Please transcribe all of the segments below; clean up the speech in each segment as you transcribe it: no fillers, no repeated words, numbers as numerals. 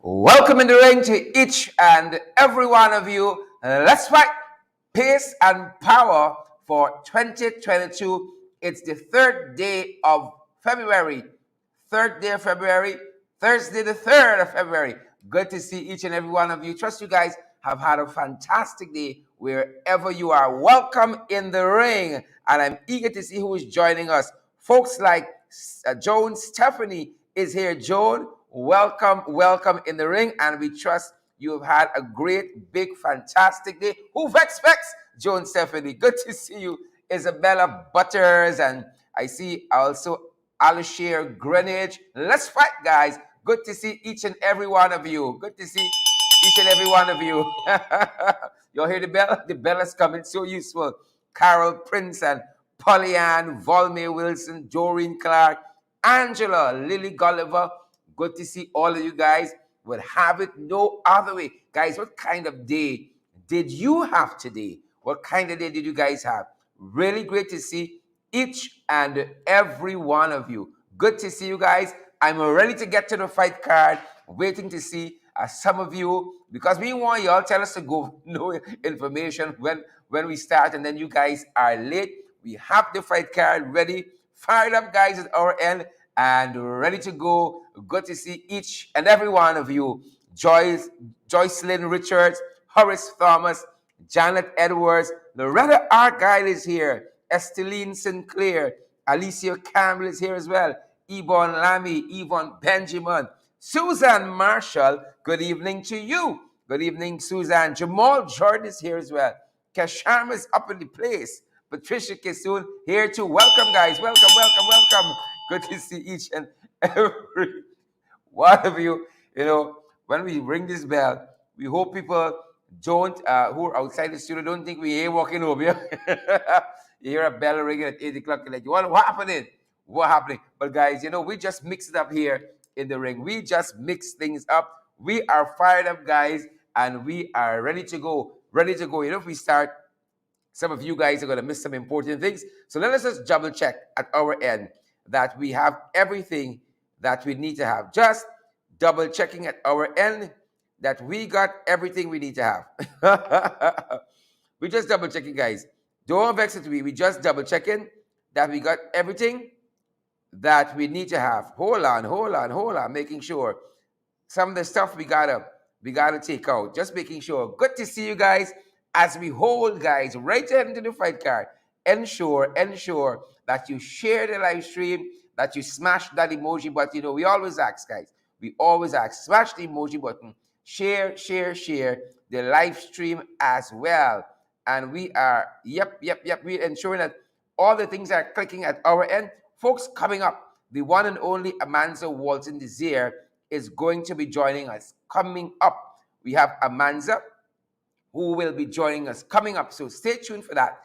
Welcome in the ring to each and every one of you. Let's fight pace and power for 2022. It's the third day of February. Third day of February, Thursday, the 3rd of February. Good to see each and every one of you. Trust you guys have had a fantastic day wherever you are. Welcome in the ring. And I'm eager to see who is joining us. Folks like Joan Stephanie is here. Joan, welcome in the ring. And we trust you have had a great, big, fantastic day. Who expects Joan Stephanie? Good to see you. Isabella Butters. And I see also Alishir Greenwich. Let's fight, guys. Good to see each and every one of you. Good to see each and every one of you. You'll hear the bell? The bell is coming. So useful. Carol Prince and Pollyann, Volme Wilson, Doreen Clark, Angela, Lily Gulliver. Good to see all of you guys. Would have it no other way. Guys, what kind of day did you have today? What kind of day did you guys have? Really great to see each and every one of you. Good to see you guys. I'm ready to get to the fight card. Waiting to see some of you, because we want y'all tell us to go no information when we start, and then you guys are late. We have the fight card ready, fired up, guys, at our end, and ready to go. Good to see each and every one of you. Joycelyn Richards, Horace Thomas, Janet Edwards, Loretta Argyle is here, Esteline Sinclair, Alicia Campbell is here as well, Yvonne Lammy, Yvonne Benjamin, Susan Marshall, good evening to you. Good evening, Susan. Jamal Jordan is here as well. Kasham is up in the place. Patricia Kisoon here too. Welcome, guys. Welcome. Good to see each and every one of you. You know, when we ring this bell, we hope people don't, who are outside the studio, don't think we here walking over here. You hear a bell ringing at 8 o'clock, you're like, what happening? What happening? But guys, you know, we just mix it up here in the ring. We just mix things up. We are fired up, guys, and we are ready to go. You know, if we start, some of you guys are going to miss some important things. So let us just double check at our end that we have everything that we need to have. Just double checking at our end that we got everything we need to have. We just double checking, guys. Don't vex it to me. We just double checking that we got everything that we need to have. Hold on. Making sure some of the stuff we gotta take out. Just making sure. Good to see you guys as we hold, guys, right into the fight card. Ensure that you share the live stream, that you smash that emoji button. You know, we always ask, guys. We always ask, smash the emoji button. Share the live stream as well. And we are, we're ensuring that all the things are clicking at our end. Folks, coming up, the one and only Amanza Walton-Desir is going to be joining us. Coming up, we have Amanza, who will be joining us coming up. So stay tuned for that.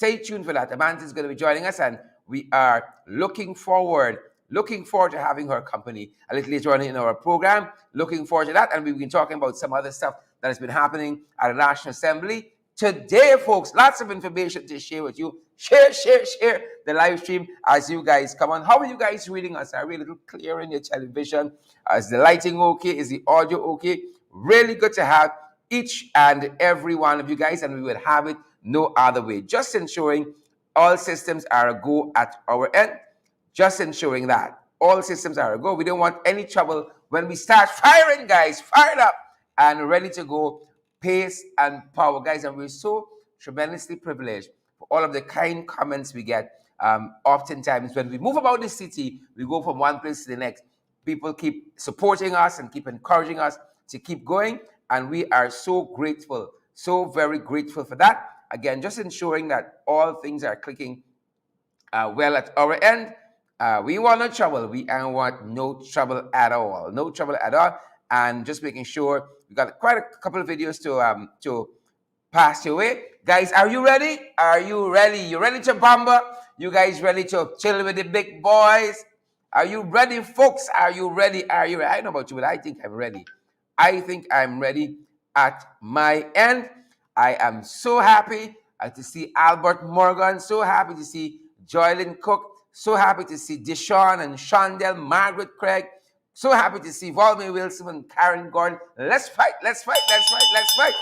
Amanza is going to be joining us, and we are looking forward to having her company a little later on in our program. Looking forward to that. And we've been talking about some other stuff that has been happening at the National Assembly. Today, folks, lots of information to share with you. Share the live stream as you guys come on. How are you guys reading us? Are we a little clear in your television? Is the lighting okay? Is the audio okay? Really good to have each and every one of you guys, and we will have it no other way. Just ensuring all systems are a go at our end. Just ensuring that all systems are a go. We don't want any trouble when we start firing, guys. Fired up and ready to go. Pace and power, guys. And we're so tremendously privileged for all of the kind comments we get. Oftentimes, when we move about the city, we go from one place to the next. People keep supporting us and keep encouraging us to keep going. And we are so grateful, so very grateful for that. Again, just ensuring that all things are clicking well at our end. We want no trouble. We want no trouble at all. No trouble at all. And just making sure we got quite a couple of videos to pass your way. Guys, are you ready? You ready to bomber? You guys ready to chill with the big boys? Are you ready, folks? Are you ready? I don't know about you, but I think I'm ready. I think I'm ready at my end. I am so happy to see Albert Morgan. So happy to see Joylyn Cook. So happy to see Deshawn and Shondell, Margaret Craig, So happy to see Volmy Wilson and Karen Gordon. Let's fight, let's fight, let's fight, let's fight.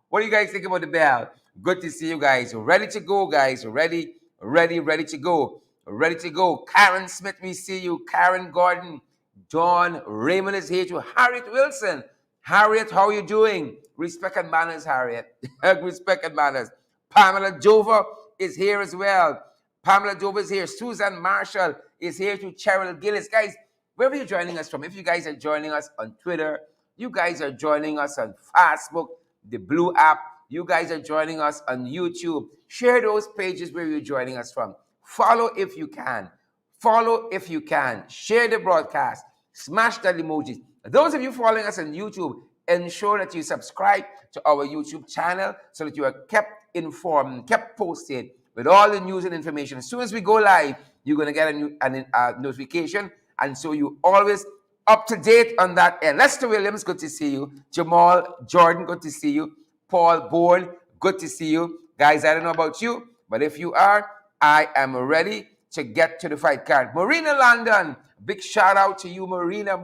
What do you guys think about the bell? Good to see you guys. Ready to go, guys. Ready to go. Ready to go. Karen Smith, we see you. Karen Gordon. John Raymond is here too. Harriet Wilson. Harriet, how are you doing? Respect and manners, Harriet. Respect and manners. Pamela Dover is here as well. Pamela Dover is here. Susan Marshall is here too. Cheryl Gillis. Guys, wherever you're joining us from, if you guys are joining us on Twitter, you guys are joining us on Facebook, the Blue app, you guys are joining us on YouTube. Share those pages where you're joining us from. Follow if you can. Follow if you can. Share the broadcast. Smash that emojis. Those of you following us on YouTube, ensure that you subscribe to our YouTube channel so that you are kept informed, kept posted with all the news and information. As soon as we go live, you're going to get a notification. And so you always up to date on that end. Lester Williams, good to see you. Jamal Jordan, good to see you. Paul Bourne, good to see you. Guys, I don't know about you, but if you are, I am ready to get to the fight card. Marina London, big shout out to you, Marina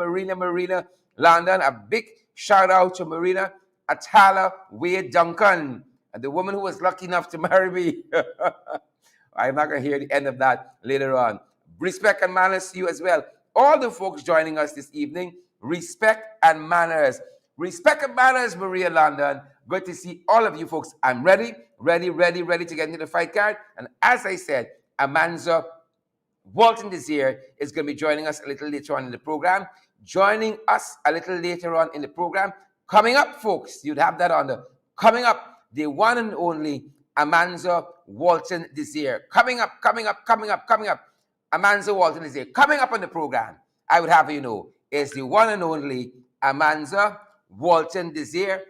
London. A big shout out to Marina Atala Wade Duncan, the woman who was lucky enough to marry me. I'm not going to hear the end of that later on. Respect and manners to you as well. All the folks joining us this evening, respect and manners. Respect and manners, Maria London. Good to see all of you folks. I'm ready to get into the fight card. And as I said, Amanza Walton-Desir is going to be joining us a little later on in the program. Coming up, folks, you'd have that on the coming up, the one and only Amanza Walton-Desir. Coming up. Amanza Walton-Desir. Coming up on the program, I would have you know, is the one and only Amanza Walton-Desir.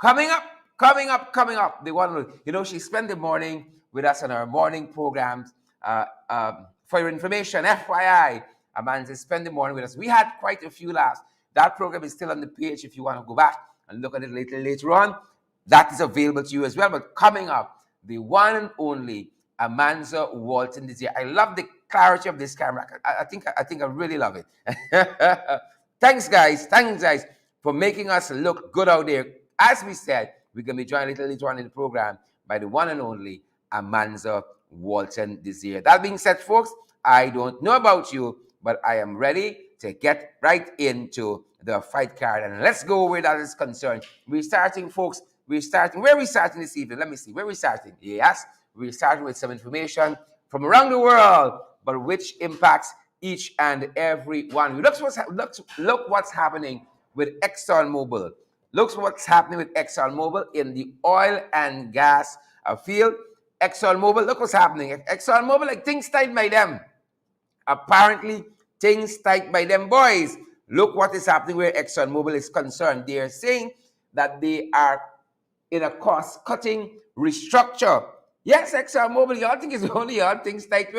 Coming up. The one and only. You know, she spent the morning with us on our morning programs. For your information, FYI, Amanza spent the morning with us. We had quite a few laughs. That program is still on the page if you want to go back and look at it later on. That is available to you as well. But coming up, the one and only Amanza Walton-Desir. I love the clarity of this camera. I think I really love it. Thanks, guys, for making us look good out there. As we said, we're going to be joined a little later on in the program by the one and only Amanza Walton-Desir. That being said, folks, I don't know about you, but I am ready to get right into the fight card. And let's go where that is concerned. We're starting, folks. Where are we starting this evening? Let me see. Where are we starting? Yes, we're starting with some information from around the world, but which impacts each and every one. Look what's happening with Exxon Mobil. Look what's happening with Exxon Mobil in the oil and gas field. Exxon Mobil, look what's happening. Exxon Mobil, like things tight by them. Apparently, things tight by them, boys. Look what is happening where Exxon Mobil is concerned. They are saying that they are in a cost-cutting restructure. Yes, Exxon Mobil, y'all think it's only y'all things tight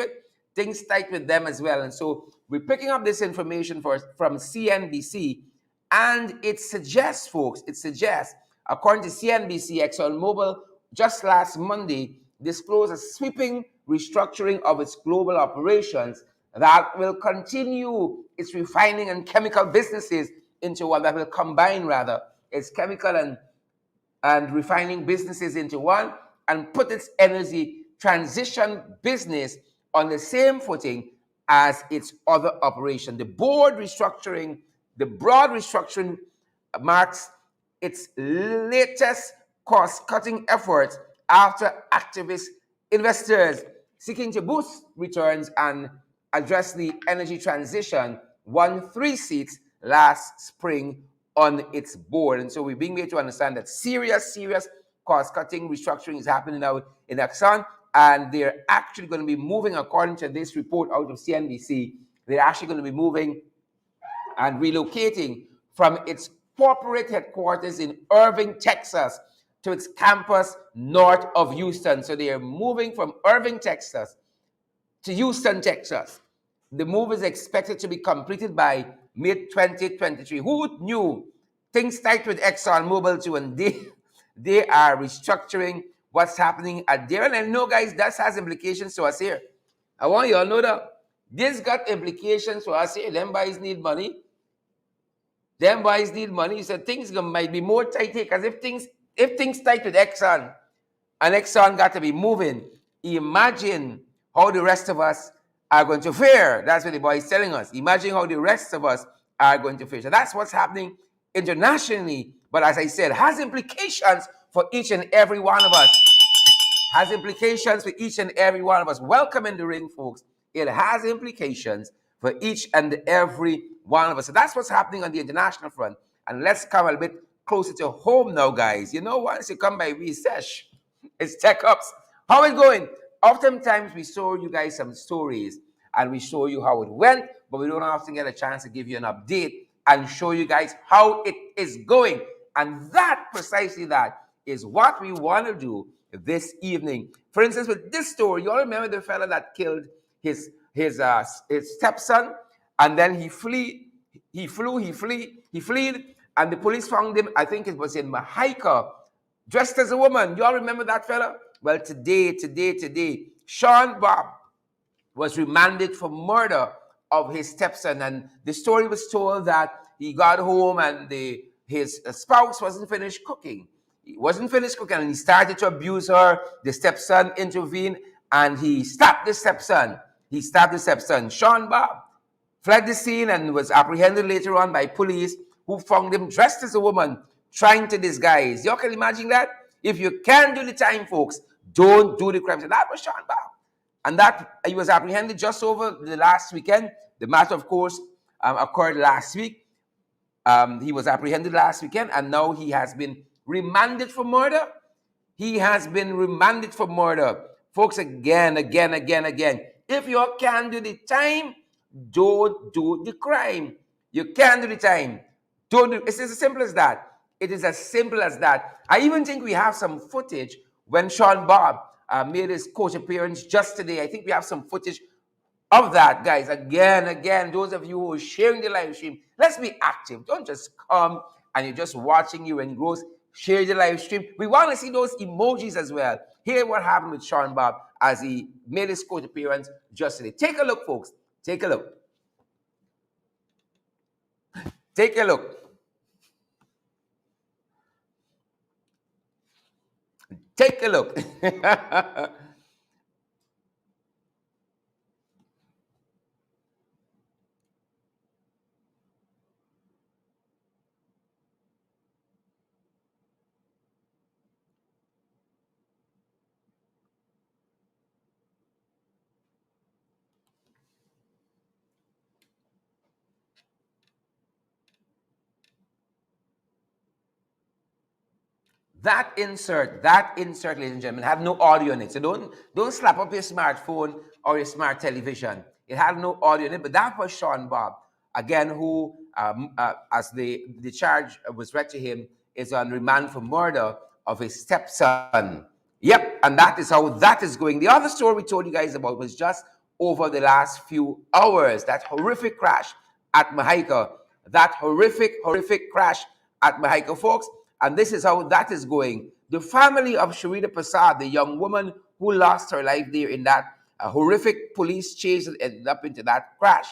with them as well. And so we're picking up this information from CNBC, and it suggests, folks, according to CNBC, Exxon Mobil just last Monday disclosed a sweeping restructuring of its global operations that will continue its refining and chemical businesses into one, that will combine rather its chemical and refining businesses into one, and put its energy transition business on the same footing as its other operation. The broad restructuring marks its latest cost-cutting efforts after activist investors seeking to boost returns and address the energy transition won 3 seats last spring on its board. And so we're being made to understand that serious cost-cutting restructuring is happening now in Exxon, and they're actually going to be moving, according to this report out of CNBC, they're actually going to be moving and relocating from its corporate headquarters in Irving, Texas, to its campus north of Houston. So they are moving from Irving, Texas to Houston, Texas. The move is expected to be completed by mid-2023. Who knew? Things tight with Exxon Mobil too, and they are restructuring what's happening at there. And I know, guys, that has implications to us here. I want you all to know that This got implications for us here. Them boys need money. Them boys need money. So things might be more tight here. Because if things tight with Exxon, and Exxon got to be moving, imagine how the rest of us are going to fare. That's what the boy is telling us. Imagine how the rest of us are going to fare. So that's what's happening internationally. But as I said, has implications for each and every one of us. Has implications for each and every one of us. Welcome in the ring, folks. It has implications for each and every one of us. So that's what's happening on the international front. And let's come a bit closer to home now, guys. You know, once you come by recess, it's Tech Ups. How it going? Oftentimes we show you guys some stories and we show you how it went, but we don't often get a chance to give you an update and show you guys how it is going. And that, precisely that, is what we want to do this evening. For instance, with this story, you all remember the fella that killed his stepson, and then he fled, and the police found him. I think it was in Mahika, dressed as a woman. You all remember that fella? Well, today, Shawn Bob was remanded for murder of his stepson. And the story was told that he got home and his spouse wasn't finished cooking. He wasn't finished cooking and he started to abuse her. The stepson intervened and he stabbed the stepson. Shawn Bob fled the scene and was apprehended later on by police who found him dressed as a woman trying to disguise. You can imagine that? If you can do the time, folks, don't do the crime. So that was Shawn Bob. And that he was apprehended just over the last weekend. The matter, of course, occurred last week. He was apprehended last weekend, and now he has been remanded for murder. He has been remanded for murder. Folks, again. If you can do the time, don't do the crime. You can do the time. Don't do, it's as simple as that. It is as simple as that. I even think we have some footage when Shawn Bob made his court appearance just today. I think we have some footage of that, guys. Again, those of you who are sharing the live stream, let's be active. Don't just come and you're just watching, you're engrossed. Share the live stream. We want to see those emojis as well. Hear what happened with Shawn Bob as he made his court appearance just today. Take a look, folks. Take a look. Take a look. Take a look. That insert, ladies and gentlemen, have no audio in it. So don't slap up your smartphone or your smart television. It had no audio in it, but that was Shawn Bob, again, who, as the charge was read to him, is on remand for murder of his stepson. Yep, and that is how that is going. The other story we told you guys about was just over the last few hours. That horrific crash at Mahika. That horrific crash at Mahika, folks. And this is how that is going. The family of Sharonprasad, the young woman who lost her life there in that horrific police chase that ended up into that crash,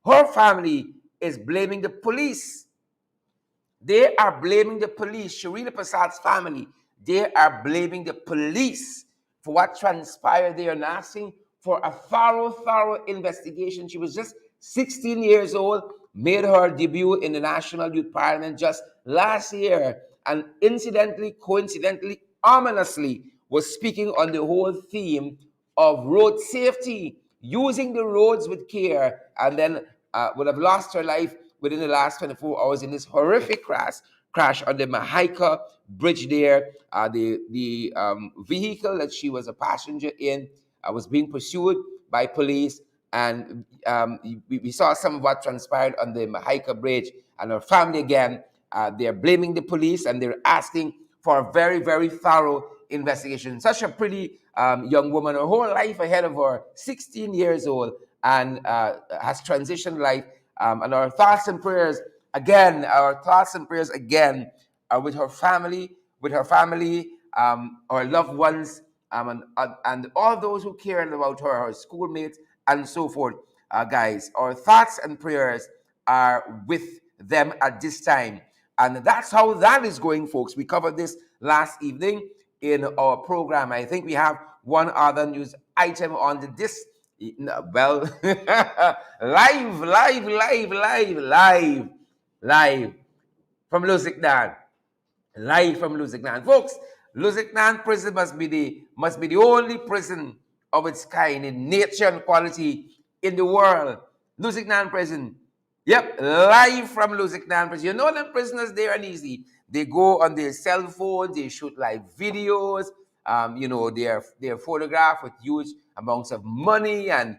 her family is blaming the police. They are blaming the police. Sharonprasad's family, they are blaming the police for what transpired there and asking for a thorough investigation. She was just 16 years old, made her debut in the National Youth Parliament just last year, and coincidentally, ominously, was speaking on the whole theme of road safety, using the roads with care, and then would have lost her life within the last 24 hours in this horrific crash on the Mahika Bridge there. The vehicle that she was a passenger in was being pursued by police, and we saw some of what transpired on the Mahika Bridge. And her family, again, they're blaming the police and they're asking for a very thorough investigation. Such a pretty young woman, her whole life ahead of her, 16 years old, and has transitioned life. And our thoughts and prayers again are with her family, her loved ones, and all those who cared about her schoolmates, and so forth. guys. Our thoughts and prayers are with them at this time. And that's how that is going, folks. We covered this last evening in our program. I think we have one other news item on this. Well, live from Lusiknan. Live from Lusiknan. Folks, Lusiknan prison must be the only prison of its kind in nature and quality in the world. Lusiknan prison. Yep, live from Lusiknan prison. You know them prisoners there and easy. They go on their cell phones, they shoot live videos, they're photographed with huge amounts of money and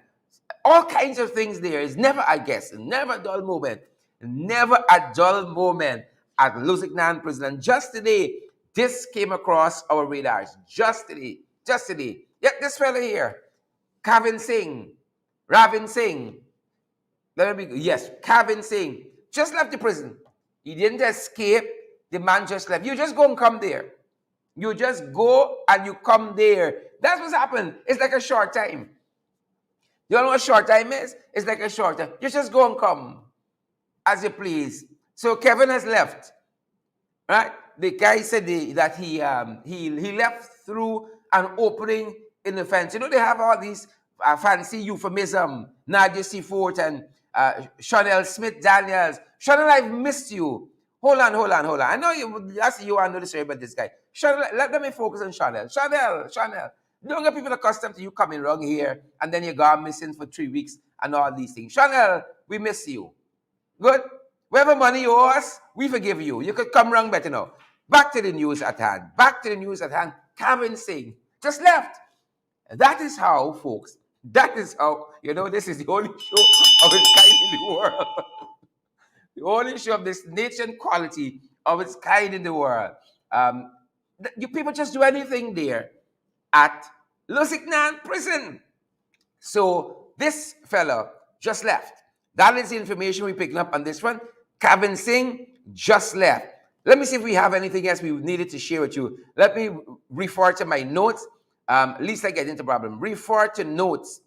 all kinds of things there. It's never, I guess, never a dull moment. Never a dull moment at Lusiknan prison. And just today, this came across our radars. Just today. Yeah, this fella here, Kavin Singh, Ravin Singh. Yes, Kavin Singh just left the prison. He didn't escape. The man just left. You just go and come there. You just go and you come there. That's what's happened. It's like a short time. You know what short time is? It's like a short time. You just go and come as you please. So Kevin has left, right? The guy said that he left through an opening in the fence. You know, they have all these fancy euphemism. Nadia Seafort and Chanel Smith Daniels. Chanel, I've missed you. Hold on. I know you want to know the story about this guy. Chanel, let me focus on Chanel. Chanel. Don't get people accustomed to you coming wrong here and then you go missing for 3 weeks and all these things. Chanel, we miss you. Good? Whatever money you owe us, we forgive you. You could come wrong better now. Back to the news at hand. Kevin Singh just left. That is how, folks, this is the only show of its kind in the world. The only show of this nature and quality of its kind in the world. You people just do anything there at Lusiknan prison. So this fella just left. That is the information we're picking up on this one. Kevin Singh just left. Let me see if we have anything else we needed to share with you. Let me refer to my notes. At least I get into problem. Refer to notes.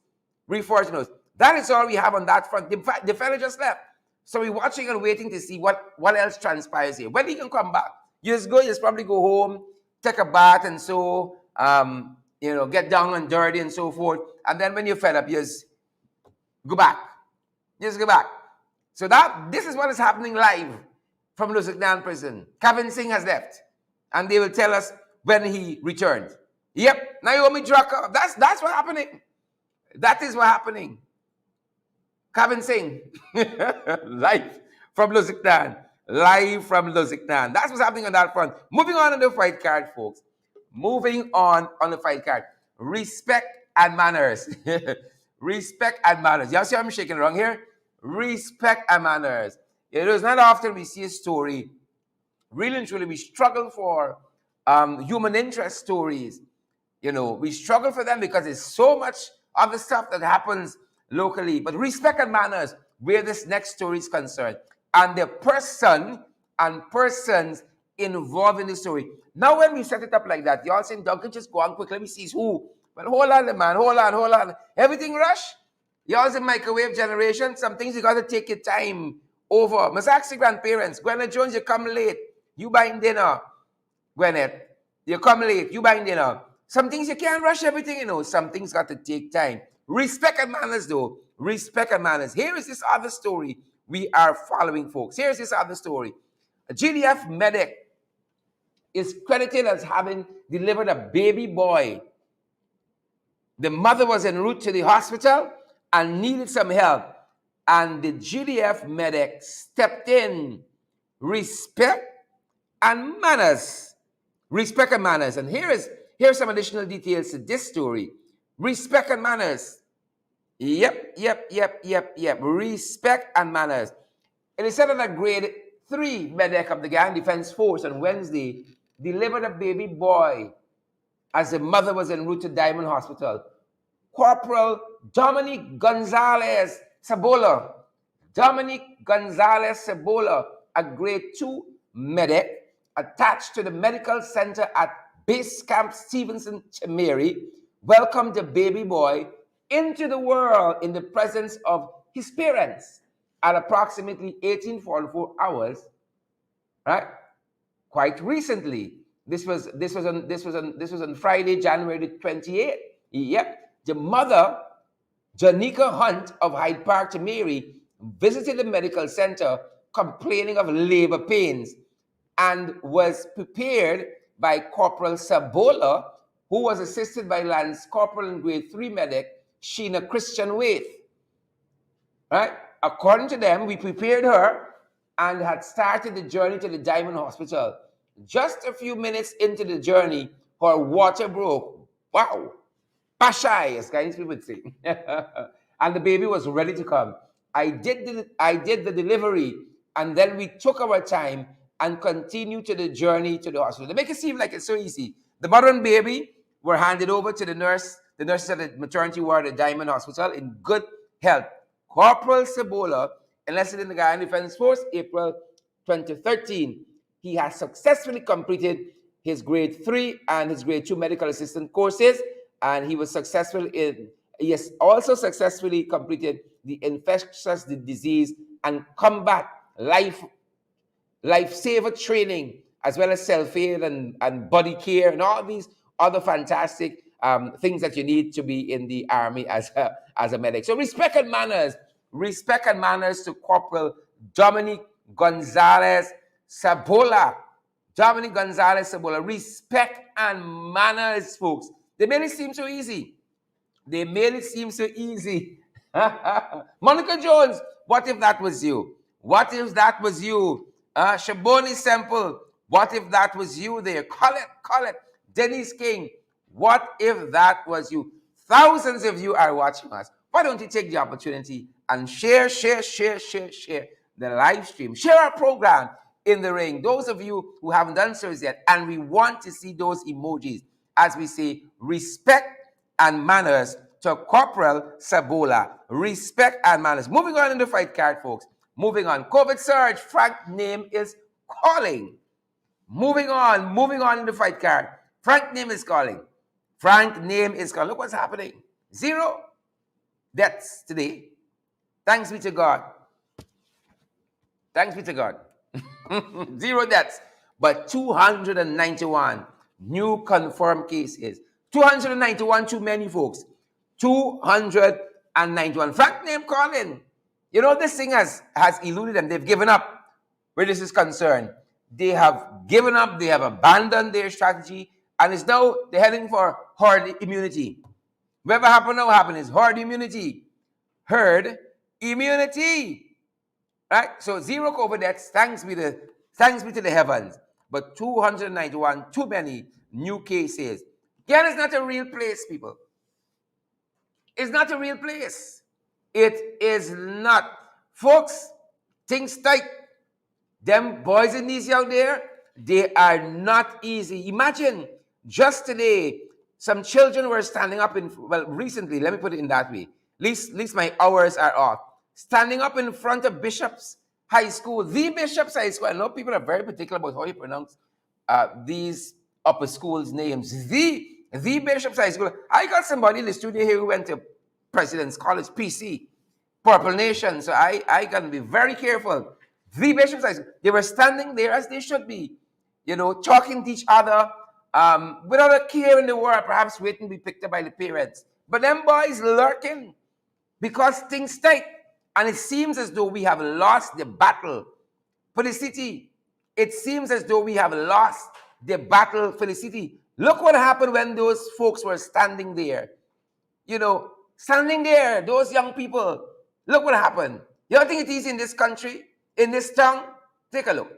That is all we have on that front. The fella just left. So we're watching and waiting to see what else transpires here. When he can come back. You just probably go home, take a bath and so, get down and dirty and so forth. And then when you're fed up, you just go back. So this is what is happening live from Lusiknan prison. Kevin Singh has left. And they will tell us when he returned. Yep, Naomi Drucker. That's what's happening. That is what's happening. Kevin Singh. Live from Lusiknan. That's what's happening on that front. Moving on the fight card, folks. Respect and manners. Respect and manners. You see I'm shaking around here? Respect and manners. It is not often we see a story. Really and truly, we struggle for human interest stories. We struggle for them because there's so much other stuff that happens locally. But respect and manners, where this next story is concerned. And the person and persons involved in the story. Now, when we set it up like that, y'all saying, Duncan, just go on quick. Let me see who. Well, hold on, man. Hold on. Everything rush? Y'all's in microwave generation. Some things you got to take your time over. Must ask your grandparents. Gwyneth Jones, you come late. You buying dinner. Gwyneth, you come late. You buying dinner. Some things you can't rush everything, Some things got to take time. Respect and manners, though. Respect and manners. Here is this other story we are following, folks. Here's this other story. A GDF medic is credited as having delivered a baby boy. The mother was en route to the hospital and needed some help. And the GDF medic stepped in. Respect and manners. Respect and manners. And here's some additional details to this story. Respect and manners. Yep. Respect and manners. It is said that a grade 3 medic of the Gang Defense Force on Wednesday delivered a baby boy as the mother was en route to Diamond Hospital. Corporal Dominic Gonzalez Cebola, a grade 2 medic attached to the medical center at Base Camp Stevenson Chameri, welcomed the baby boy into the world in the presence of his parents at approximately 1844 hours, right? Quite recently. This was on Friday, January the 28th. Yep. The mother, Janika Hunt of Hyde Park to Mary, visited the medical center complaining of labor pains and was prepared by Corporal Sabola, who was assisted by Lance Corporal and Grade 3 medic Sheena Christian Waite. Right? According to them, we prepared her and had started the journey to the Diamond Hospital. Just a few minutes into the journey, her water broke. Wow. Pashai, as Chinese people would say. And the baby was ready to come. I did the delivery, and then we took our time and continued to the journey to the hospital. They make it seem like it's so easy. The mother and baby were handed over to the nurses at the maternity ward at Diamond Hospital in good health. Corporal Sabola enlisted in the Guyana Defense Force April 2013. He has successfully completed his grade 3 and his grade 2 medical assistant courses, and he has also successfully completed the infectious disease and combat lifesaver training, as well as self-aid and body care and all these other fantastic things that you need to be in the army as a medic. So respect and manners to Corporal Dominic Gonzalez Sabola. Dominic Gonzalez Sabola. Respect and manners, folks. They made it seem so easy. Monica Jones, what if that was you? What if that was you? Shaboni Semple, what if that was you there? Colette, Denise King, what if that was you? Thousands of you are watching us. Why don't you take the opportunity and share the live stream? Share our program in the ring. Those of you who haven't done so yet, and we want to see those emojis as we say respect and manners to Corporal Sabola. Respect and manners. Moving on in the fight card, folks. Moving on. COVID surge. Frank name is calling. Moving on in the fight card. Frank name is calling. Look what's happening. 0 deaths today. Thanks be to God. 0 deaths. But 291 new confirmed cases. 291 too many, folks. 291. Frank name calling. You know, this thing has eluded them. They've given up where this is concerned. They have given up. They have abandoned their strategy. And it's now they're heading for herd immunity. Whatever happened now happened is herd immunity. Right? So 0 COVID deaths, thanks be to the heavens. But 291, too many new cases. Ghana is not a real place, people. It's not a real place. It is not. Folks, things tight. Them boys and these out there, they are not easy. Imagine, just today, some children were standing up recently, let me put it in that way. At least my hours are off. Standing up in front of Bishop's High School, the Bishop's High School. I know people are very particular about how you pronounce these upper schools' names. The Bishop's High School. I got somebody in the studio here who went to President's College, PC, Purple Nation. So I got to be very careful. The Bishop's High School. They were standing there as they should be, talking to each other without a care in the world, perhaps waiting to be picked up by the parents. But them boys lurking because things tight. And it seems as though we have lost the battle for the city. It seems as though we have lost the battle for the city. Look what happened when those folks were standing there. Standing there, those young people. Look what happened. You don't think it is in this country, in this town? Take a look.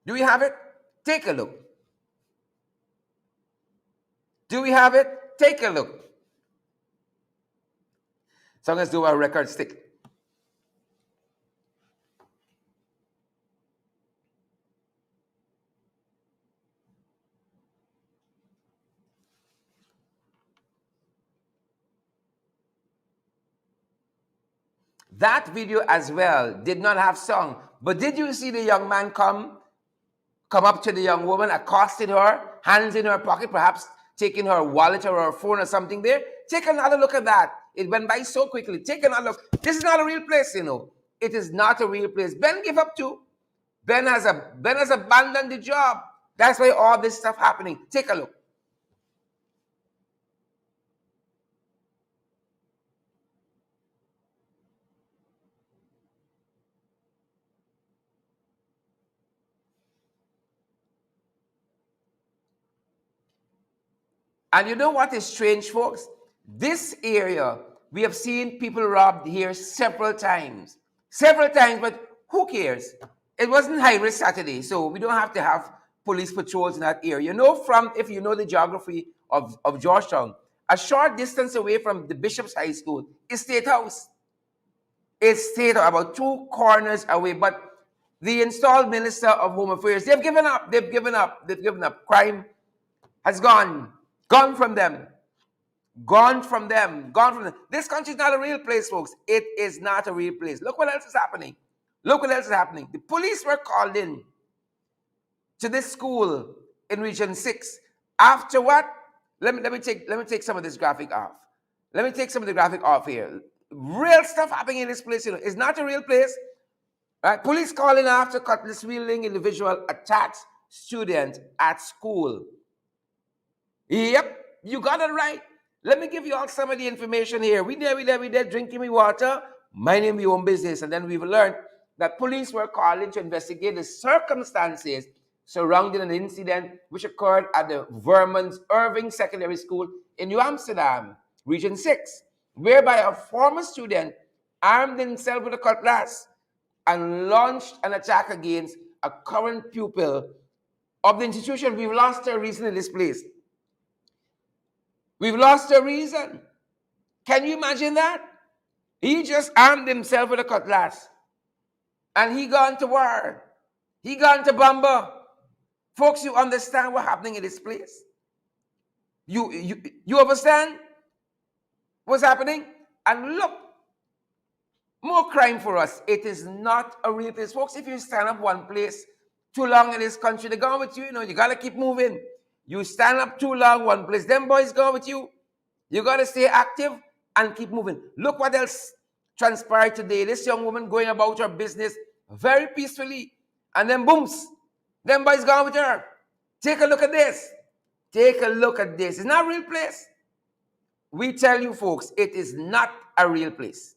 Do we have it? Take a look. Do we have it? Take a look. So let's do our record stick. That video as well did not have song. But did you see the young man come up to the young woman, accosted her, hands in her pocket, perhaps taking her wallet or her phone or something there? Take another look at that. It went by so quickly. Take another look. This is not a real place, you know. It is not a real place. Ben gave up too. Ben has abandoned the job. That's why all this stuff happening. Take a look. And you know what is strange, folks? This area, we have seen people robbed here several times. Several times, but who cares? It wasn't high risk Saturday, so we don't have to have police patrols in that area. You know, from if you know the geography of Georgetown, a short distance away from the Bishop's High School is State House. It's State House, about two corners away. But the installed Minister of Home Affairs, they've given up. They've given up. They've given up. Crime has gone from them, gone from them, gone from them. This country is not a real place, folks. It is not a real place. Look what else is happening. Look what else is happening. The police were called in to this school in Region 6. After what? Let me take some of this graphic off. Let me take some of the graphic off here. Real stuff happening in this place, you know. It's not a real place. Right? Police calling after cutlass wielding individual attacks student at school. Yep, you got it right. Let me give you all some of the information here. We there, drinking me water, minding my own business. And then we've learned that police were called in to investigate the circumstances surrounding an incident which occurred at the Vermont's Irving Secondary School in New Amsterdam, Region 6, whereby a former student armed himself with a cutlass and launched an attack against a current pupil of the institution. We've lost our reason in this place. We've lost our reason. Can you imagine that? He just armed himself with a cutlass. And he gone to war. He gone to bomber. Folks, you understand what's happening in this place? You understand what's happening? And look, more crime for us. It is not a real place. Folks, if you stand up one place too long in this country, they're going with you. You know, you got to keep moving. You stand up too long one place, them boys go with you. You got to stay active and keep moving. Look what else transpired today. This young woman going about her business very peacefully. And then booms, them boys gone with her. Take a look at this. Take a look at this. It's not a real place. We tell you folks, it is not a real place.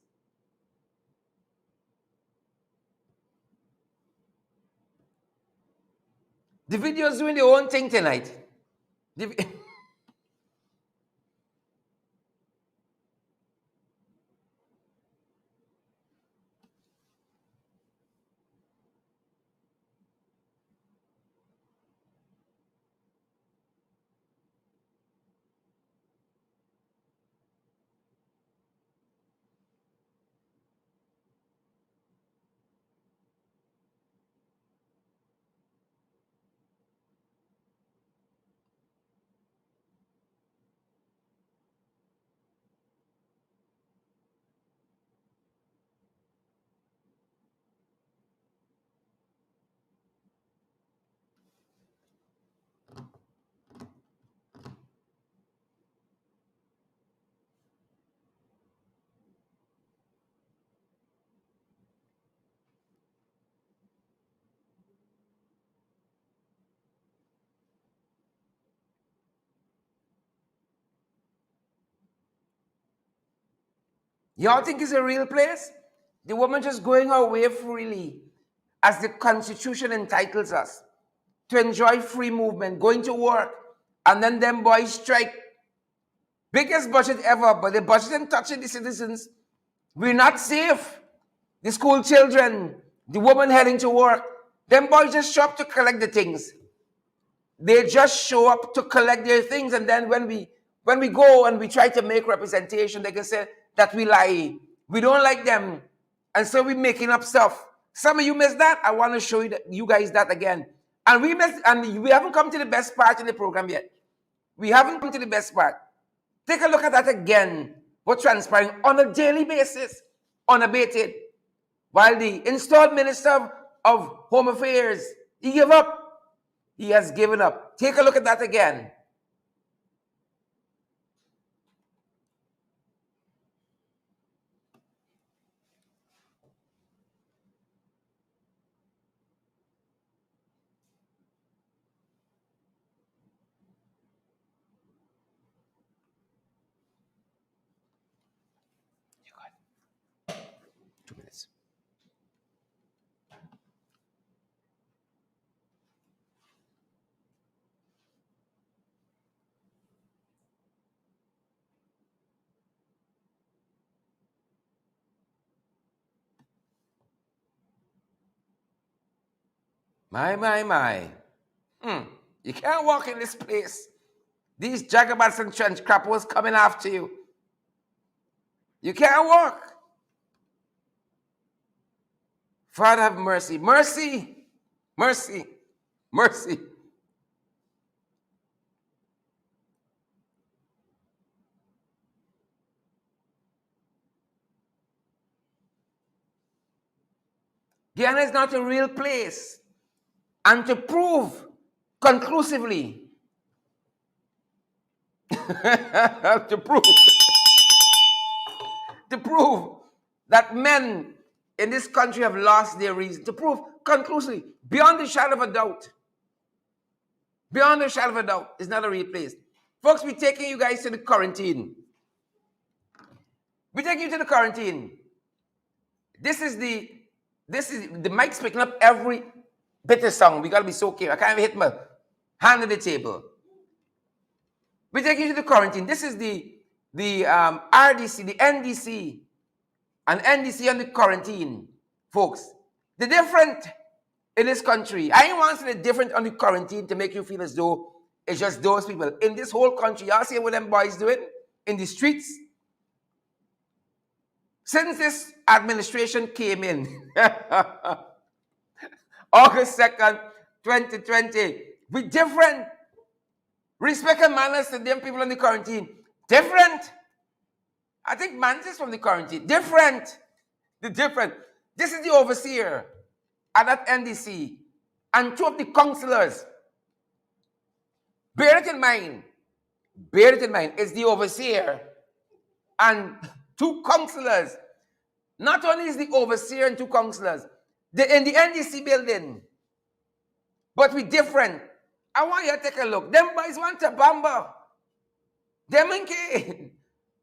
The video is doing their own thing tonight. Y'all think it's a real place? The woman just going her way freely, as the Constitution entitles us, to enjoy free movement, going to work, and then them boys strike. Biggest budget ever, but the budget ain't touching the citizens. We're not safe. The school children, the woman heading to work, them boys just show up to collect the things. They just show up to collect their things, and then when we go and we try to make representation, they can say that we lie. We don't like them, and so we're making up stuff. Some of you missed that. I want to show you guys that again. And we haven't come to the best part in the program yet. We haven't come to the best part. Take a look at that again. What's transpiring on a daily basis, unabated. While the installed Minister of Home Affairs, he gave up. He has given up. Take a look at that again. 2 minutes. My. You can't walk in this place. These jagabats and trench crappers coming after you. You can't walk. Father, have mercy. Mercy. Mercy. Mercy. Guyana is not a real place. And to prove conclusively, to prove that men in this country have lost their reason, to prove conclusively, beyond the shadow of a doubt, it's not a real place. Folks, we're taking you guys to the quarantine. We're taking you to the quarantine. This is the mic's picking up every bit of song. We gotta be so careful. I can't even hit my hand on the table. We take you to the quarantine. This is the RDC, the NDC, and NDC on the quarantine, folks. The different in this country. I ain't want to say the different on the quarantine to make you feel as though it's just those people. In this whole country, y'all see what them boys doing in the streets? Since this administration came in, August 2nd, 2020, we different. Respect and manners to them people in the quarantine. Different. I think manners is from the quarantine. Different. The different. This is the overseer at that NDC. And two of the councillors. Bear it in mind. Bear it in mind. It's the overseer and two councillors. Not only is the overseer and two councillors, they're in the NDC building. But we different. I want you to take a look. Them boys want to bamba. Them ain't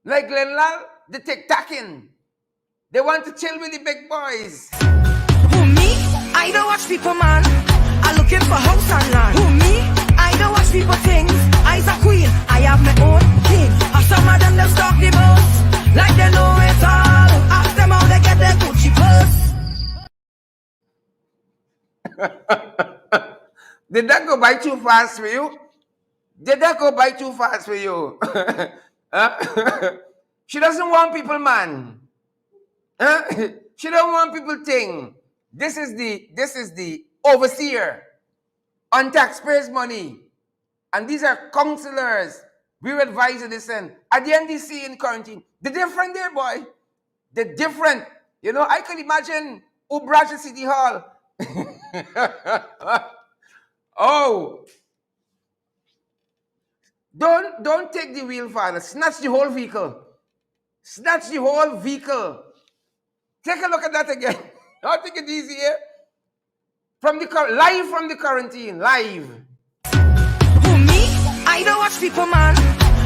like Glenlal, they take tacking. They want to chill with the big boys. Who me? I don't watch people, man. I'm looking for house and land. Who me? I don't watch people things. I's a queen. I have my own king. And some of them stalk the boss. Like they know it all. Ask them how they get their Gucci purse. Did that go by too fast for you? Did that go by too fast for you? She doesn't want people, man. She don't want people thing. This is the overseer on taxpayers' money. And these are councillors. We were advised to listen. At the NDC in quarantine. The different there, boy. The different. You know, I could imagine Ubraja City Hall. Oh, don't take the wheel, father. Snatch the whole vehicle. Snatch the whole vehicle. Take a look at that again. I'll take it easy here. Live from the quarantine. Live. Who me? I don't watch people, man.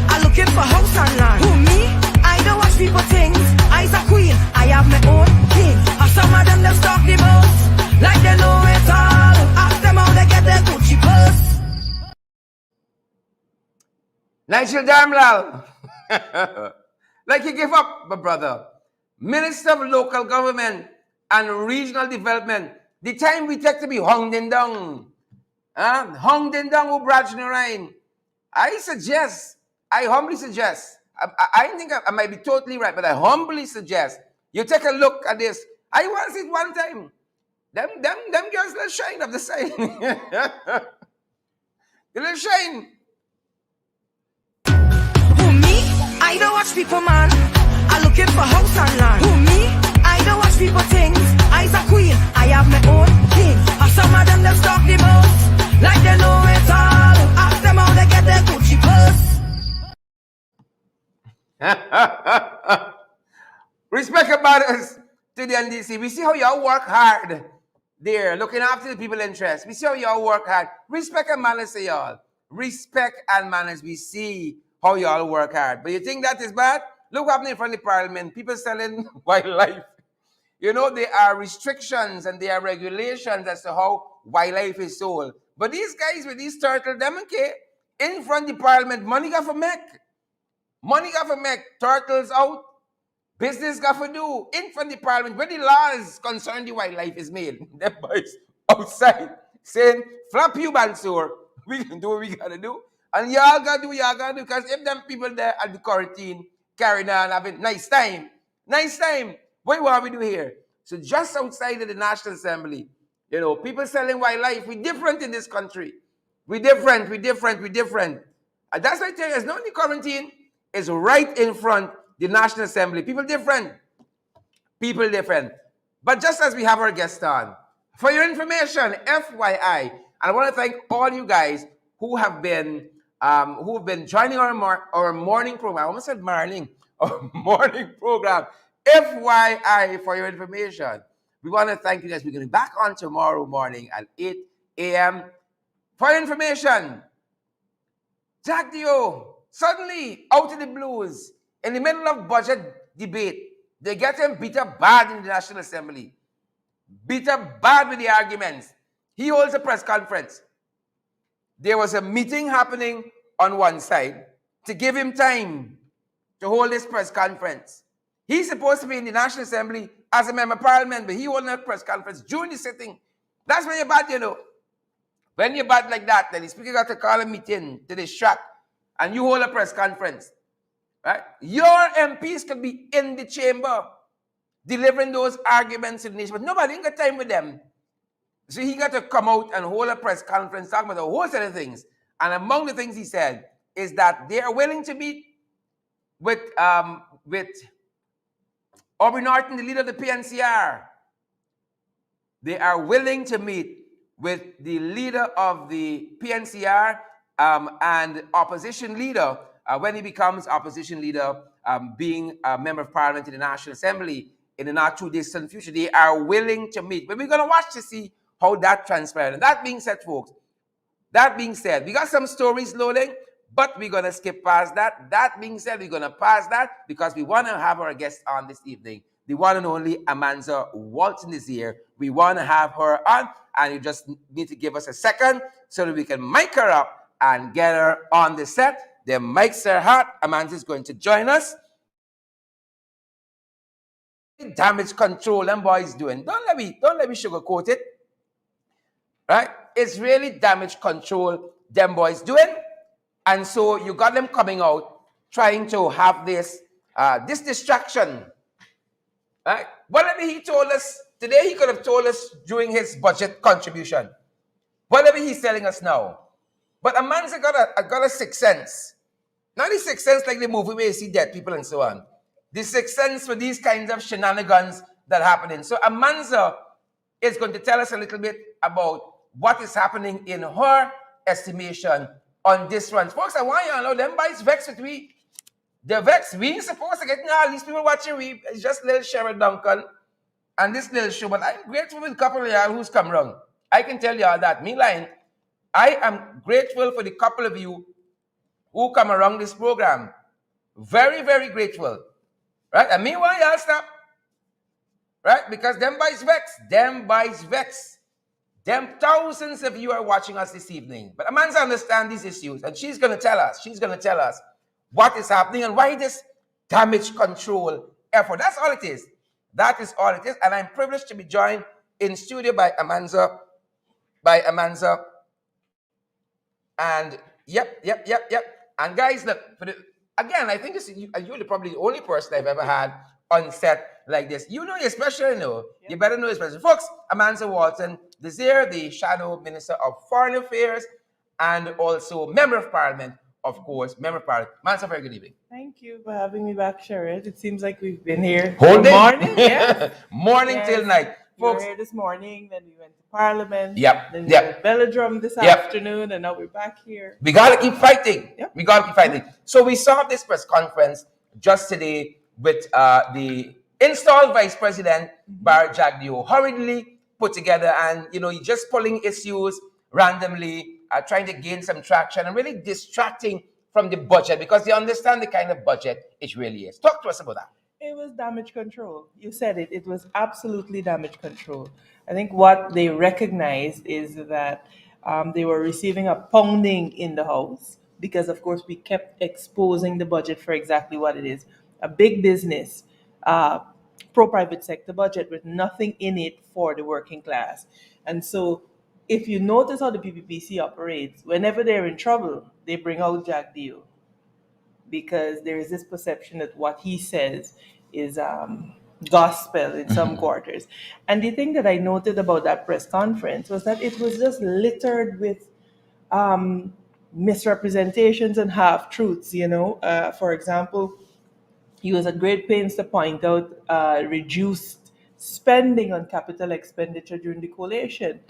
I'm looking for house and land. Who me? I don't watch people things. I's a queen. I have my own king. And some of them stalk the boss. Like they know it all. Ask them how they get their Gucci purse. Nigel Damlal. Like he gave up, my brother. Minister of Local Government and Regional Development. The time we take to be hung down. Hung down who Braj Narain. I humbly suggest, I think I might be totally right, but I humbly suggest you take a look at this. I want to see it one time. Them girls, little shine of the side. The little shine. Who me? I don't watch people, man. I'm looking for house and land. Who me? I don't watch people things. I's a queen. I have my own king. And some of them stalk the boss. Like they know it all. Ask them how they get their Gucci purse. Respect about us to the NDC. We see how y'all work hard there, looking after the people's interests. We see how y'all work hard. Respect and manners to y'all. Respect and manners. We see how y'all work hard. But you think that is bad? Look what happened in front of the parliament. People selling wildlife. You know, there are restrictions and there are regulations as to how wildlife is sold. But these guys with these turtle, them okay, in front of the parliament, money got for make. Money got for make. Turtles out. Business got for do. In front of the parliament, where the laws concern the wildlife is made. Them boys outside saying, flap you, Bansur. We can do what we gotta do. And y'all gotta do what y'all gotta do. Because if them people there at the quarantine carrying on having nice time, what want we do here? So just outside of the National Assembly, you know, people selling wildlife, we different in this country. We different. And that's why I tell you, it's not in the quarantine, it's right in front the National Assembly. People different. But just as we have our guest on, for your information, FYI, and I want to thank all you guys who have been joining our morning program. I almost said morning, our morning program. FYI, for your information, we want to thank you guys. We're going to be back on tomorrow morning at 8 a.m. For your information, Jack Dio, suddenly out of the blues, in the middle of budget debate, they get him beat up bad in the National Assembly. Beat up bad with the arguments. He holds a press conference. There was a meeting happening on one side to give him time to hold this press conference. He's supposed to be in the National Assembly as a member of parliament, but he holding a press conference during the sitting. That's when you're bad, you know. When you're bad like that, then the speaker got to call a meeting to distract, and you hold a press conference. Right? Your MPs could be in the chamber delivering those arguments to the nation, but nobody ain't got time with them. So he got to come out and hold a press conference talking about a whole set of things. And among the things he said is that they are willing to meet with Aubrey Norton, the leader of the PNCR. They are willing to meet with the leader of the PNCR and opposition leader when he becomes opposition leader, being a member of parliament in the National Assembly in the not too distant future. They are willing to meet. But we're going to watch to see how that transpires. And that being said, folks, we got some stories loading, but we're going to skip past that. That being said, we're going to pass that because we want to have our guest on this evening, the one and only Amanza Walton-Desir. We want to have her on, and you just need to give us a second so that we can mic her up and get her on the set. The mics are hot. Amanza is going to join us. Damage control them boys doing. Don't let me sugarcoat it. Right? It's really damage control them boys doing. And so you got them coming out trying to have this distraction. Right? Whatever he told us today, he could have told us during his budget contribution. Whatever he's telling us now. But Amanza got a sixth sense. Not the sixth sense like the movie where you see dead people and so on. The sixth sense for these kinds of shenanigans that happening. So Amanza is going to tell us a little bit about what is happening in her estimation on this front. Folks, I want you to know them boys vex with we. They're vexed. We ain't supposed to get all these people watching we. It's just little Sharon Duncan and this little show. But I'm grateful with a couple of y'all who's come around. I can tell y'all that. Me lying. I am grateful for the couple of you who come around this program. Very, very grateful. Right? And meanwhile, y'all stop. Right? Because them boys vex. Them thousands of you are watching us this evening. But Amanza understands these issues, and she's going to tell us what is happening and why this damage control effort. That's all it is. That is all it is. And I'm privileged to be joined in studio by Amanza. And yep. And guys, look, again, I think you're probably the only person I've ever had on set like this. You know, you're special, you know. Yep. You better know you're special. Folks, Amanza Walton-Desir, the Shadow Minister of Foreign Affairs, and also Member of Parliament, of course, Member of Parliament. Amanza, very good evening. Thank you for having me back, Sharon. It seems like we've been here whole day. Morning, yes. Morning till night. Folks, we were here this morning, then we went to Parliament. Yep. Then we went to Velodrome this afternoon, and now we're back here. We got to keep fighting. Yep. We got to keep fighting. So we saw this press conference just today with the installed Vice President, Bar Jagdio, hurriedly put together, and, you know, he's just pulling issues randomly, trying to gain some traction and really distracting from the budget because they understand the kind of budget it really is. Talk to us about that. It was damage control. You said it. It was absolutely damage control. I think what they recognized is that they were receiving a pounding in the House because, of course, we kept exposing the budget for exactly what it is, a big business, uh, pro-private sector budget with nothing in it for the working class. And so if you notice how the PPPC operates, whenever they're in trouble, they bring out Jack Deal because there is this perception that what he says is gospel in some quarters. And the thing that I noted about that press conference was that it was just littered with um, misrepresentations and half truths. For example, he was at great pains to point out reduced spending on capital expenditure during the coalition,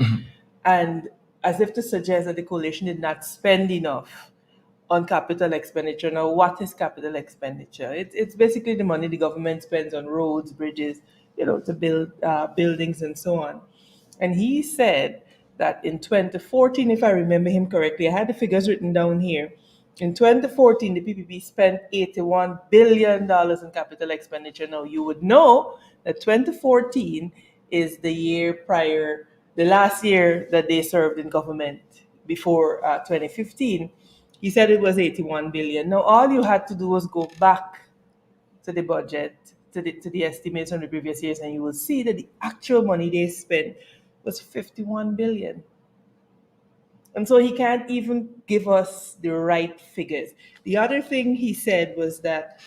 and as if to suggest that the coalition did not spend enough on capital expenditure. Now, what is capital expenditure? It's basically the money the government spends on roads, bridges, to build buildings and so on. And he said that in 2014, if I remember him correctly, I had the figures written down here. In 2014, the PPP spent $81 billion in capital expenditure. Now, you would know that 2014 is the year prior, the last year that they served in government before 2015. He said it was 81 billion. Now, all you had to do was go back to the budget, to the estimates from the previous years, and you will see that the actual money they spent was 51 billion. And so he can't even give us the right figures. The other thing he said was that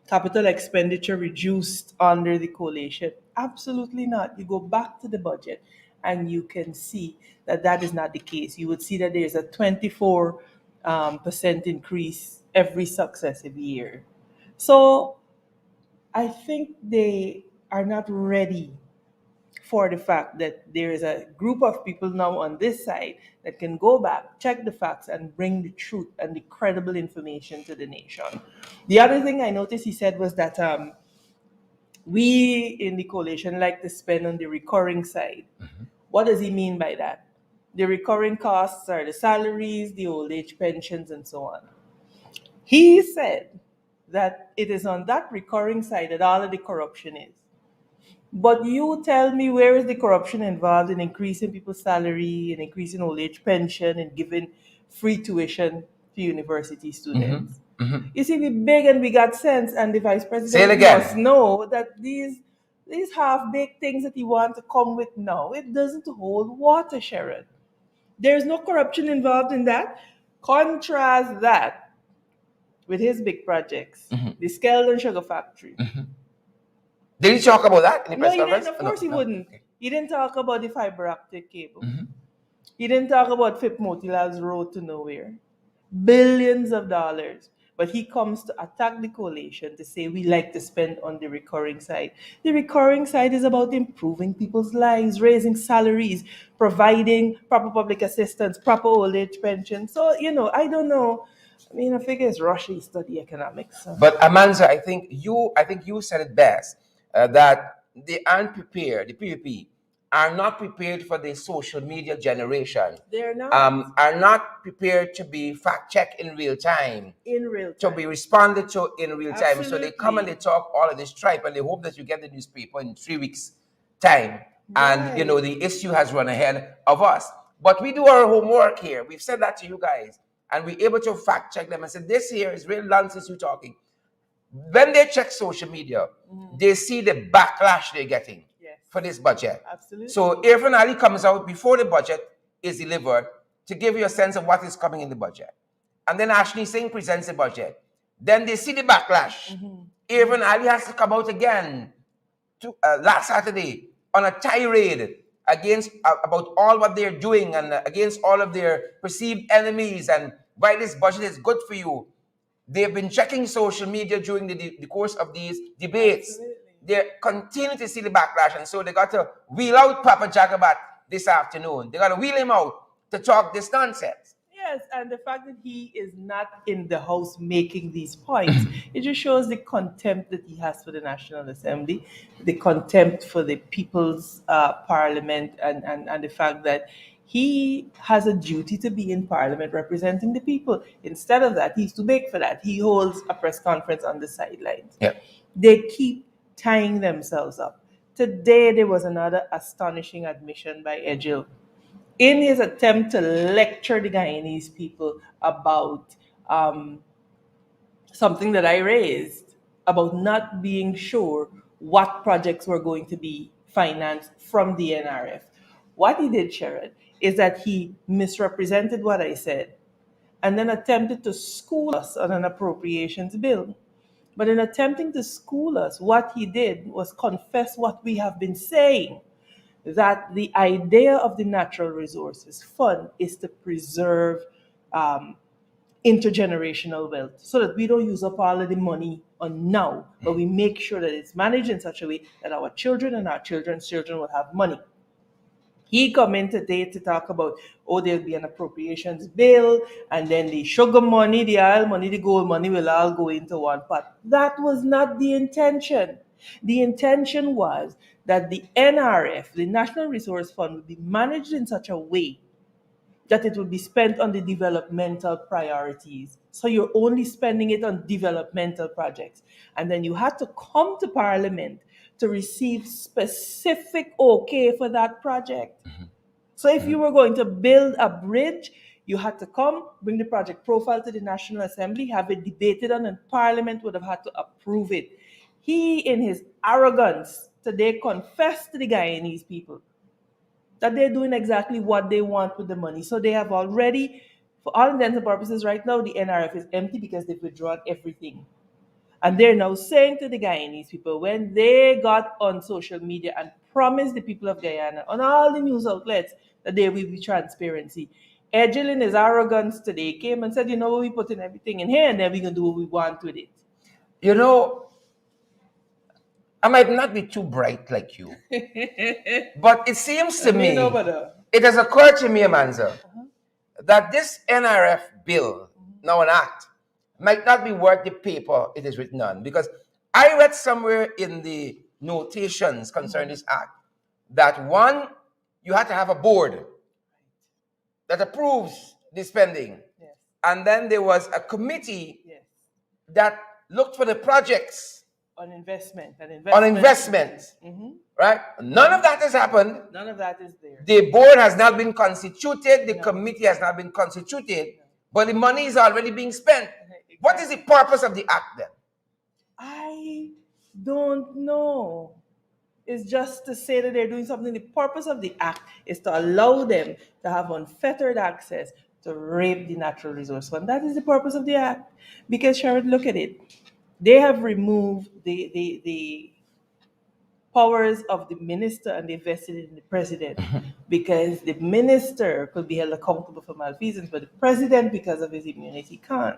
capital expenditure reduced under the coalition. Absolutely not. You go back to the budget and you can see that that is not the case. You would see that there's a 24% increase every successive year. So I think they are not ready for the fact that there is a group of people now on this side that can go back, check the facts, and bring the truth and the credible information to the nation. The other thing I noticed he said was that we in the coalition like to spend on the recurring side. What does he mean by that? The recurring costs are the salaries, the old age pensions, and so on. He said that it is on that recurring side that all of the corruption is. But you tell me, where is the corruption involved in increasing people's salary and increasing old age pension and giving free tuition to university students? You see, we beg and we got sense, and the vice Say it president again. must know that these half-baked things that he wants to come with now, it doesn't hold water, Sharon. There's no corruption involved in that. Contrast that with his big projects, the Skeldon Sugar Factory. Did he talk about that in the No, press he conference? didn't. Of course, he No. wouldn't. Okay. He didn't talk about the fiber optic cable. He didn't talk about FIP Motilal's road to nowhere. Billions of dollars. But he comes to attack the coalition to say we like to spend on the recurring side. The recurring side is about improving people's lives, raising salaries, providing proper public assistance, proper old age pension. So, I don't know. I mean, I figure it's Russia study economics. So. But Amanza, I think you said it best, that they aren't prepared. The PPP are not prepared for the social media generation. They're not. Are not prepared to be fact checked in real time. In real To time. be responded to in real time. So they Absolutely. come and they talk all of this tripe, and they hope that you get the newspaper in 3 weeks' time. And Right. the issue has run ahead of us. But we do our homework here. We've said that to you guys, and we're able to fact check them and say, this here is real nonsense you're talking. When they check social media, they see the backlash they're getting Yes. for this budget. Absolutely. So Irfan Ali comes out before the budget is delivered to give you a sense of what is coming in the budget. And then Ashley Singh presents the budget. Then they see the backlash. Irfan Ali has to come out again last Saturday on a tirade against about all what they're doing and against all of their perceived enemies and why this budget is good for you. They've been checking social media during the course of these debates. Absolutely. They continue to see the backlash, and so they got to wheel out Papa Jagabat this afternoon. They got to wheel him out to talk this nonsense. Yes, and the fact that he is not in the House making these points, it just shows the contempt that he has for the National Assembly, the contempt for the People's Parliament, and the fact that He has a duty to be in Parliament representing the people. Instead of that, he's too big for that. He holds a press conference on the sidelines. Yeah. They keep tying themselves up. Today, there was another astonishing admission by Ejil in his attempt to lecture the Guyanese people about something that I raised about not being sure what projects were going to be financed from the NRF. What he did, Sharon, is that he misrepresented what I said and then attempted to school us on an appropriations bill. But in attempting to school us, what he did was confess what we have been saying, that the idea of the Natural Resources Fund is to preserve um, intergenerational wealth so that we don't use up all of the money on now, but we make sure that it's managed in such a way that our children and our children's children will have money. He come in today to talk about, oh, there'll be an appropriations bill, and then the sugar money, the oil money, the gold money will all go into one pot. That was not the intention. The intention was that the NRF, the National Resource Fund, would be managed in such a way that it would be spent on the developmental priorities. So you're only spending it on developmental projects. And then you had to come to Parliament to receive specific okay for that project. So if you were going to build a bridge, you had to come, bring the project profile to the National Assembly, have it debated on, and Parliament would have had to approve it. He, in his arrogance, today confessed to the Guyanese people that they're doing exactly what they want with the money. So they have already, for all intents and purposes, right now, the NRF is empty because they've withdrawn everything. And they're now saying to the Guyanese people, when they got on social media and promised the people of Guyana on all the news outlets that there will be transparency, Ejil in his arrogance today came and said, you know, we putting everything in here and then we're going to do what we want with it. You know, I might not be too bright like you, but it seems to me, it has occurred to me, Amanza, that this NRF bill, now an act, might not be worth the paper it is written on. Because I read somewhere in the notations concerning this act that one, you had to have a board that approves the spending. Yes. And then there was a committee Yes. that looked for the projects On investment. Right? None of that has happened. None of that is there. The board has not been constituted. The committee has not been constituted. But the money is already being spent. Exactly. What is the purpose of the act then? I don't know. It's just to say that they're doing something. The purpose of the act is to allow them to have unfettered access to rape the natural resource fund. That is the purpose of the act. Because, Sharon, look at it. They have removed the powers of the minister and they vested it in the president because the minister could be held accountable for malfeasance, but the president, because of his immunity, can't.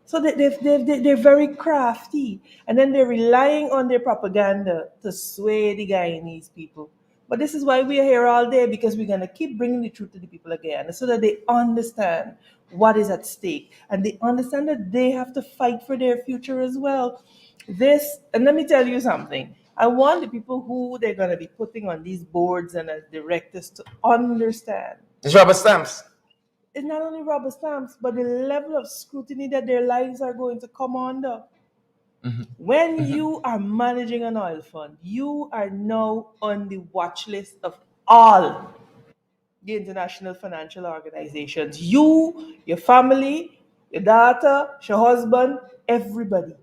So they're very crafty. And then they're relying on their propaganda to sway the Guyanese people. But this is why we are here all day, because we're going to keep bringing the truth to the people of Guyana so that they understand what is at stake. And they understand that they have to fight for their future as well. And let me tell you something. I want the people who they're going to be putting on these boards and as directors to understand. It's rubber stamps. It's not only rubber stamps, but the level of scrutiny that their lives are going to come under. When you are managing an oil fund, you are now on the watch list of all the international financial organizations. You, your family, your daughter, your husband, everybody.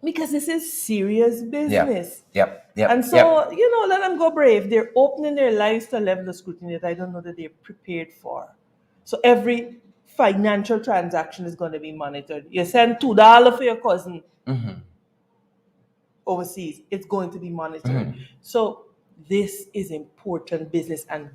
Because this is serious business. Yep. And so, let them go brave. They're opening their lives to a level of scrutiny that I don't know that they're prepared for. So every financial transaction is going to be monitored. You send $2 for your cousin overseas, it's going to be monitored. So this is important business, and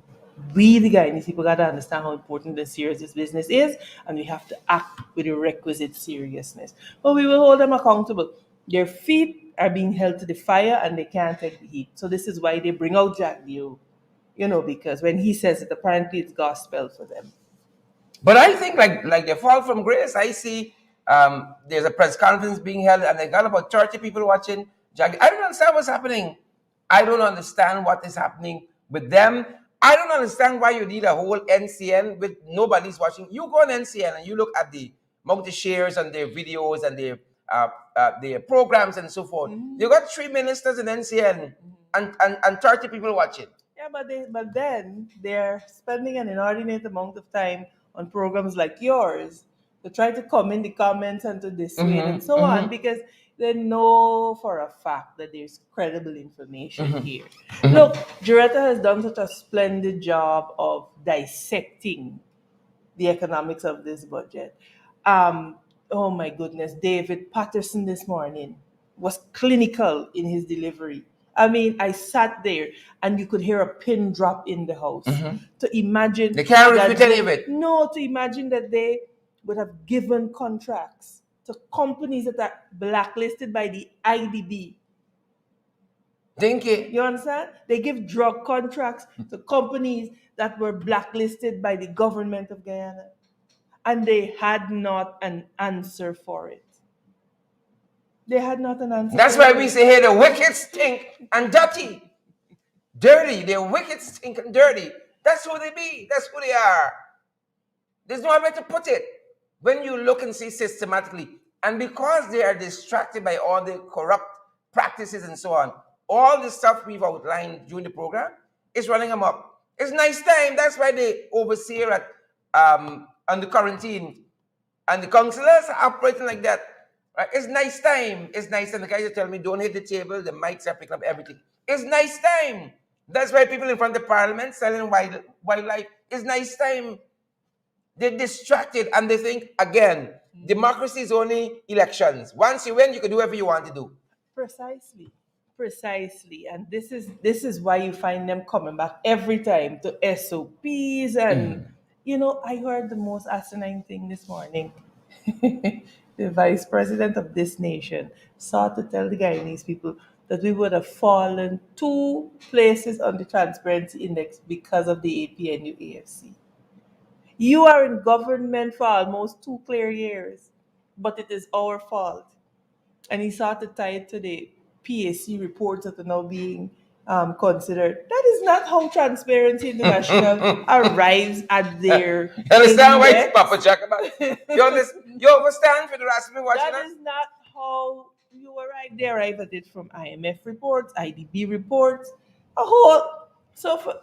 we, the Guyanese people, got to understand how important and serious this business is, and we have to act with the requisite seriousness. But we will hold them accountable. Their feet are being held to the fire, and they can't take the heat. So this is why they bring out Jack Dio, because when he says it, apparently it's gospel for them. But I think like they fall from grace. I see there's a press conference being held and they got about 30 people watching. I don't understand what's happening. I don't understand what is happening with them. I don't understand why you need a whole NCN with nobody's watching. You go on NCN and you look at the amount of shares and their videos and their programs and so forth. Mm-hmm. You got 3 ministers in NCN and 30 people watching. Yeah, but then they're spending an inordinate amount of time on programs like yours to try to come in the comments and to dissuade and so on because they know for a fact that there's credible information here. Look, Juretta has done such a splendid job of dissecting the economics of this budget. Um, oh my goodness, David Patterson this morning was clinical in his delivery. I mean, I sat there and you could hear a pin drop in the house. To imagine They can't that refute any of it. No, to imagine that they would have given contracts to companies that are blacklisted by the IDB. Dinky. You understand? They give drug contracts to companies that were blacklisted by the government of Guyana. And they had not an answer for it. They had not an answer. That's for why it. we say here the wicked stink and dirty. Dirty. They're wicked, stink, and dirty. That's who they be. That's who they are. There's no other way to put it. When you look and see systematically, and because they are distracted by all the corrupt practices and so on, all the stuff we've outlined during the program is running them up. It's nice time. That's why the overseer at on the quarantine and the councillors are operating like that. Right? It's nice time. It's nice time. The guys are telling me, don't hit the table. The mics are picking up everything. It's nice time. That's why people in front of the parliament selling wildlife. It's nice time. They're distracted and they think, again, democracy is only elections. Once you win, you can do whatever you want to do. Precisely. And this is why you find them coming back every time to SOPs and I heard the most asinine thing this morning. The vice president of this nation sought to tell the Guyanese people that we would have fallen 2 places on the Transparency Index because of the APNU AFC. You are in government for almost 2 clear years, but it is our fault. And he sought to tie it to the PAC reports that are now being considered. That is not how Transparency International arrives at their You understand why index. it's Papa Jack about it? You understand for the rest of me watching That is not how you arrive. They arrive at it from IMF reports, IDB reports, a whole. So for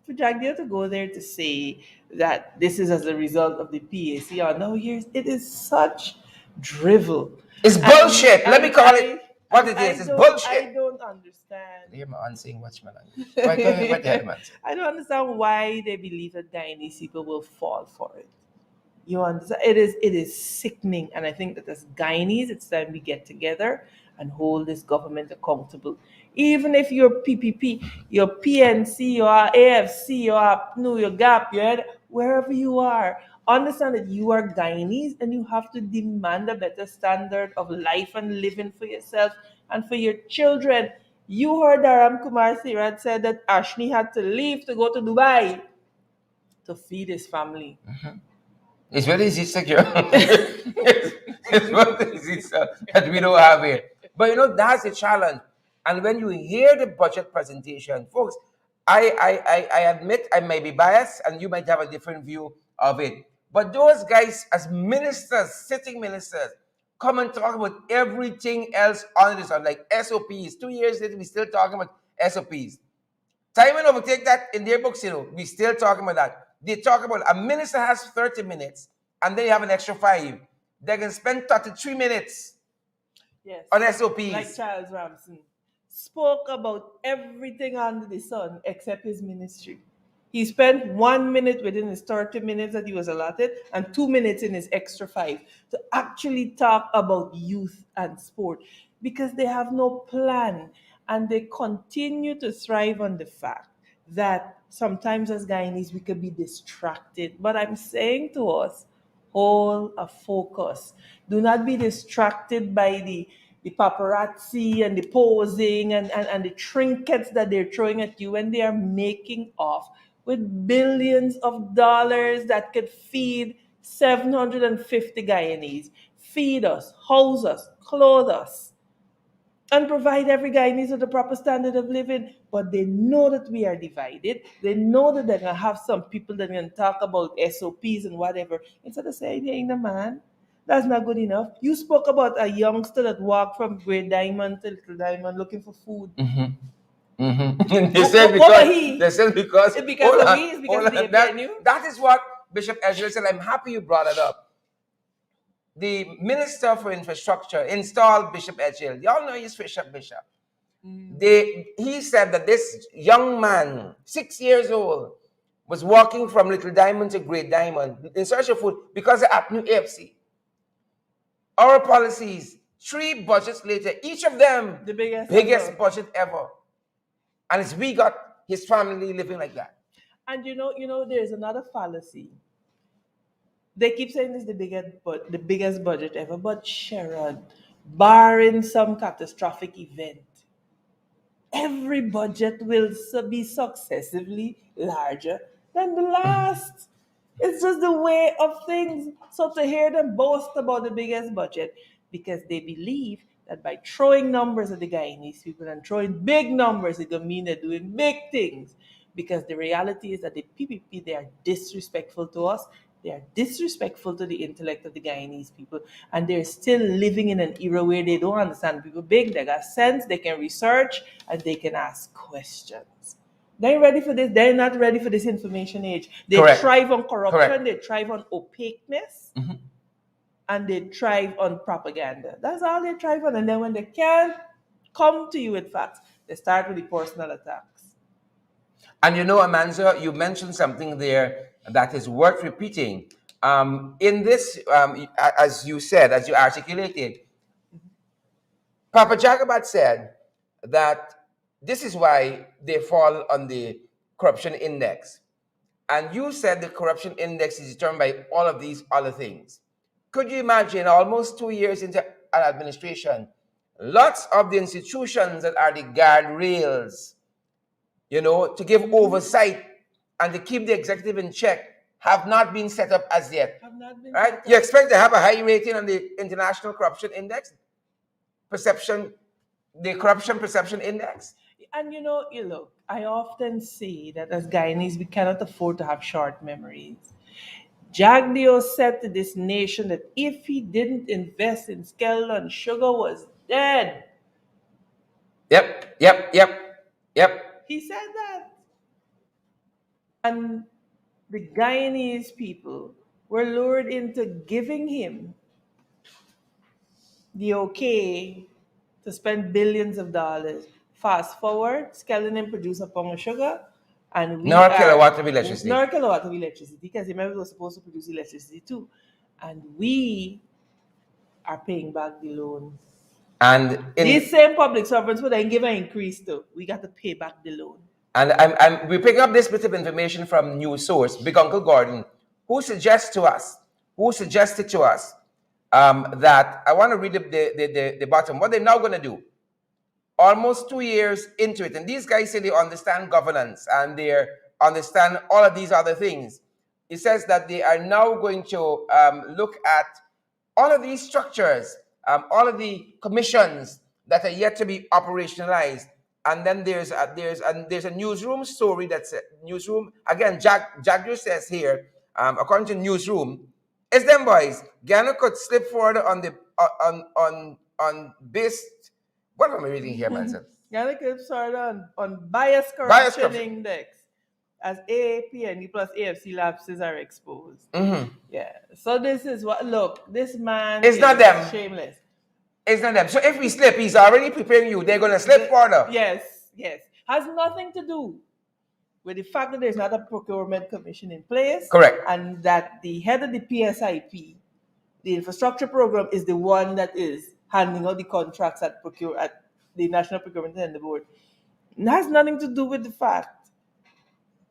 Jagdeo to go there to say that this is as a result of the PAC or no years, it is such drivel. It's bullshit. Let me call it what it is. It's bullshit. I don't understand. Hear my aunt saying, watch my language. Right, go ahead, what the hell, man? I don't understand why they believe that Guyanese people will fall for it. You understand? It is sickening, and I think that as Guyanese, it's time we get together and hold this government accountable. Even if you're PPP, your PNC, your AFC, your APNU, your GAP, wherever you are, understand that you are Guyanese and you have to demand a better standard of life and living for yourself and for your children. You heard Aram Kumar Siraj said that Ashni had to leave to go to Dubai to feed his family. It's very easy, secure. It's very easy, sir, that we don't have it. But that's a challenge. And when you hear the budget presentation, folks, I admit I may be biased and you might have a different view of it. But those guys, as ministers, sitting ministers, come and talk about everything else on this, like SOPs. 2 years later, we're still talking about SOPs. Time and overtake that in their books, we're still talking about that. They talk about a minister has 30 minutes and then you have an extra 5. They can spend 33 minutes on SOPs. Like Charles Ramson spoke about everything under the sun except his ministry. He spent 1 minute within his 30 minutes that he was allotted and 2 minutes in his extra 5 to actually talk about youth and sport because they have no plan and they continue to thrive on the fact that sometimes as Guyanese we could be distracted. But I'm saying to us, hold a focus. Do not be distracted by the paparazzi and the posing and the trinkets that they're throwing at you when they are making off with billions of dollars that could feed 750 Guyanese. Feed us, house us, clothe us. and provide every Guyanese with a proper standard of living. But they know that we are divided. They know that they're going to have some people that are going to talk about SOPs and whatever. Instead of saying, hey, the man, that's not good enough. You spoke about a youngster that walked from Great Diamond to Little Diamond looking for food. They said What because about he? they said because It's because hold of on, we, it's because hold of the on. That, APNU. that is what Bishop Ezra said. I'm happy you brought it up. The Minister for Infrastructure installed Bishop Ezra. Y'all know he's Bishop. He said that this young man, 6 years old, was walking from Little Diamond to Great Diamond in search of food because at New AFC. Our policies, 3 budgets later, each of them The biggest ever. budget ever. And it's we got his family living like that. And there's another fallacy. They keep saying this is the biggest budget ever, but Sharon, barring some catastrophic event, every budget will be successively larger than the last. It's just the way of things. So to hear them boast about the biggest budget, because they believe that by throwing numbers at the Guyanese people and throwing big numbers, it will mean they're doing big things. Because the reality is that the PPP, they are disrespectful to us. They are disrespectful to the intellect of the Guyanese people. And they're still living in an era where they don't understand people big. They got sense, they can research, and they can ask questions. They ain't ready for this. They're not ready for this information age. They Correct. thrive on corruption. Correct. They thrive on opaqueness. And they thrive on propaganda. That's all they thrive on. And then when they can't come to you with facts, they start with the personal attacks. And Amanza, you mentioned something there that is worth repeating. In this, as you said, as you articulated, Papa Jagabat said that this is why they fall on the corruption index. And you said the corruption index is determined by all of these other things. Could you imagine, almost 2 years into an administration, lots of the institutions that are the guardrails, to give oversight and to keep the executive in check have not been set up as yet. Right? You expect to have a high rating on the International Corruption Index? The Corruption Perception Index? And look, I often say that as Guyanese, we cannot afford to have short memories. Jagdeo said to this nation that if he didn't invest in Skelton, sugar was dead. Yep. He said that. And the Guyanese people were lured into giving him the okay to spend billions of dollars. Fast forward, Skelton produce a pound of sugar, and Nor kilowatt of electricity. Nor kilowatt of electricity, because remember, we were supposed to produce electricity too. And we are paying back the loan. And these same public servants would then give an increase too. We got to pay back the loan. And we're picking up this bit of information from news source, Big Uncle Gordon, who suggested to us that I want to read the bottom. What they're now going to do, almost 2 years into it, and these guys say they understand governance and they understand all of these other things. It says that they are now going to look at all of these structures, all of the commissions that are yet to be operationalized. And then there's a newsroom story that's newsroom. Again, Jagger says here, according to newsroom, it's them boys. Ghana could slip forward on the on based. What am I reading here, man? Ghana could start on bias corruption index as AAP and plus AFC lapses are exposed. Yeah. So this is what this man is not them. Shameless. It's not them. So if we slip, he's already preparing you. They're going to slip further. Yes. Has nothing to do with the fact that there's not a procurement commission in place. Correct. And that the head of the PSIP, the infrastructure program, is the one that is handing out the contracts at the National Procurement and the Board. It has nothing to do with the fact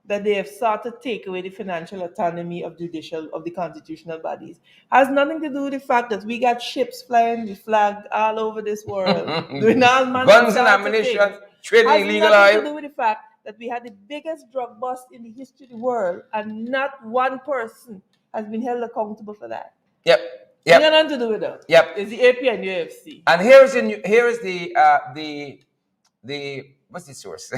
that they have sought to take away the financial autonomy of the constitutional bodies. Has nothing to do with the fact that we got ships flying the flag all over this world, doing all manner guns and ammunition, trading illegal oil. Has nothing to do with the fact that we had the biggest drug bust in the history of the world, and not one person has been held accountable for that. Yep. Yep. Ain't got nothing to do with that. Yep. It's the AP and UFC. And here is the what's the source?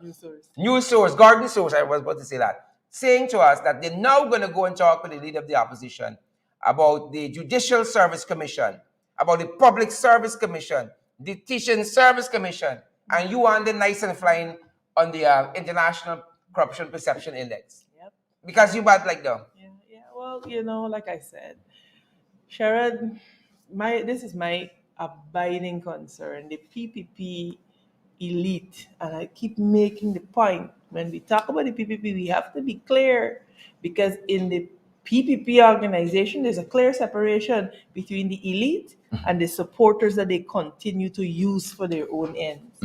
News source. News source, garden source. I was about to say that, saying to us that they're now going to go and talk with the leader of the opposition about the Judicial Service Commission, about the Public Service Commission, the Teaching Service Commission, and you on the nice and flying on the International Corruption Perception Index. Yep. Because you bad like them. Yeah, yeah. Well, you know, like I said, Sharon, this is my abiding concern. The PPP elite, and I keep making the point, when we talk about the PPP, we have to be clear, because in the PPP organization, there's a clear separation between the elite and the supporters that they continue to use for their own ends.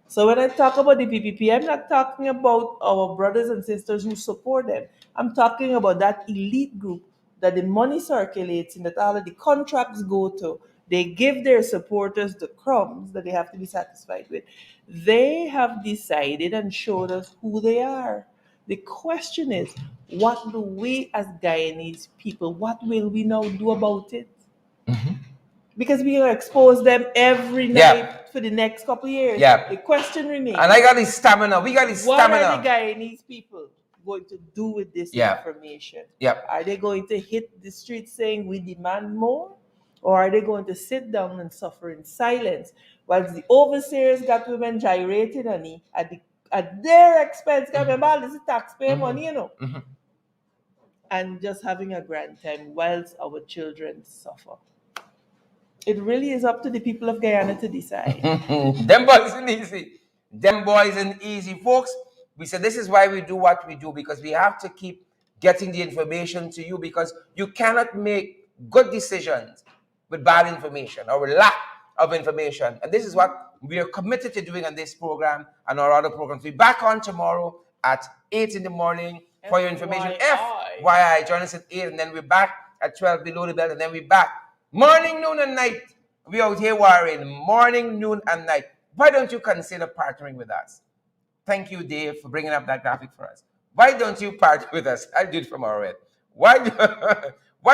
So when I talk about the PPP, I'm not talking about our brothers and sisters who support them. I'm talking about that elite group that the money circulates in, that all of the contracts go to. They give their supporters the crumbs that they have to be satisfied with. They have decided and showed us who they are. The question is, what do we as Guyanese people, what will we now do about it? Because we will expose them every night for the next couple of years. Yeah. The question remains. And I got the stamina. We got the stamina. What are the Guyanese people going to do with this information? Yep. Are they going to hit the streets saying we demand more? Or are they going to sit down and suffer in silence whilst the overseers got women gyrating on it at their expense? Remember, this is taxpayer money, you know. And just having a grand time whilst our children suffer. It really is up to the people of Guyana to decide. Them boys ain't easy. Them boys ain't easy, folks. We said this is why we do what we do, because we have to keep getting the information to you, because you cannot make good decisions with bad information or with lack of information. And this is what we are committed to doing on this program and our other programs. We'll be back on tomorrow at 8 in the morning for your information. FYI, join us at 8, and then we're back at 12 below the belt, and then we're back morning, noon, and night. We out here worrying morning, noon, and night. Why don't you consider partnering with us? Thank you, Dave, for bringing up that graphic for us. Why don't you partner with us? I'll do it from our end. Why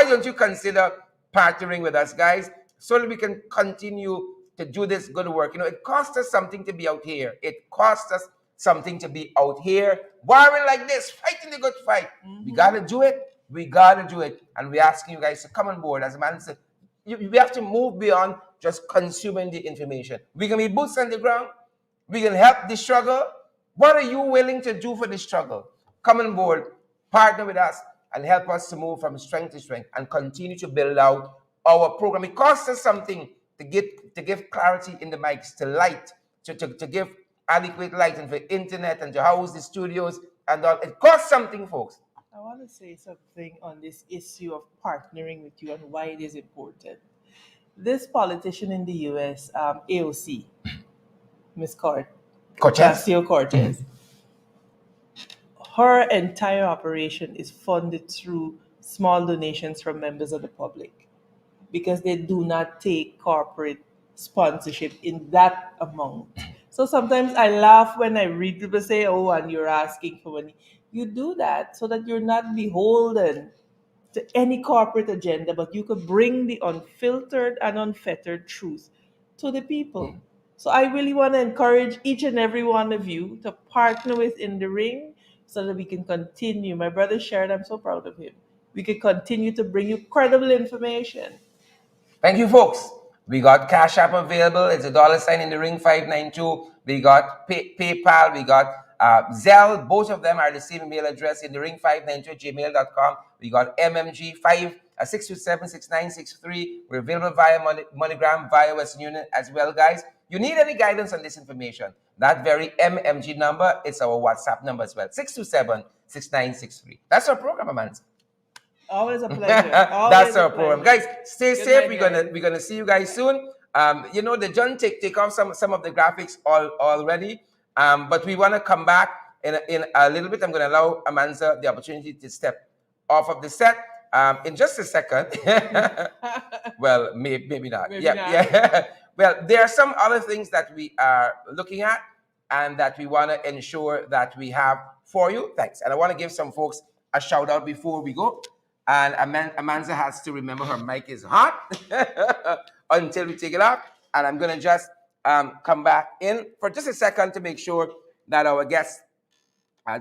don't you consider partnering with us, guys, so that we can continue to do this good work? You know, it costs us something to be out here. It costs us something to be out here warring like this, fighting the good fight. We got to do it. We got to do it. And we're asking you guys to come on board. As a man said, we have to move beyond just consuming the information. We can be boots on the ground. We can help the struggle. What are you willing to do for the struggle? Come on board, partner with us, and help us to move from strength to strength and continue to build out our program. It costs us something to give clarity in the mics, to light, to give adequate light, and for internet, and to house the studios and all. It costs something, folks. I want to say something on this issue of partnering with you and why it is important. This politician in the U.S., AOC, Miss Ocasio-Cortez, her entire operation is funded through small donations from members of the public, because they do not take corporate sponsorship in that amount. So sometimes I laugh when I read people say, oh, and you're asking for money. You do that so that you're not beholden to any corporate agenda, but you could bring the unfiltered and unfettered truth to the people. So I really want to encourage each and every one of you to partner with In the Ring so that we can continue. My brother Sharon, I'm so proud of him. We can continue to bring you credible information. Thank you, folks. We got Cash App available. It's $sign in the ring 592. We got PayPal. We got Zelle. Both of them are the same email address, in the ring 592 gmail.com. We got MMG 6276963. We're available via MoneyGram, via Western Union as well, guys. You need any guidance on this information, that very MMG number, it's our WhatsApp number as well, 6276963. That's our program, Amanza. Always a pleasure. That's our program, guys. Stay safe. We're gonna see you guys soon. You know, the John take off some of the graphics already. But we want to come back in a little bit. I'm going to allow Amanza the opportunity to step off of the set in just a second. Well, maybe not. Maybe not. Yeah. Well, there are some other things that we are looking at and that we want to ensure that we have for you. Thanks. And I want to give some folks a shout out before we go. And Amanza has to remember her mic is hot until we take it off. And I'm going to just come back in for just a second to make sure that our guests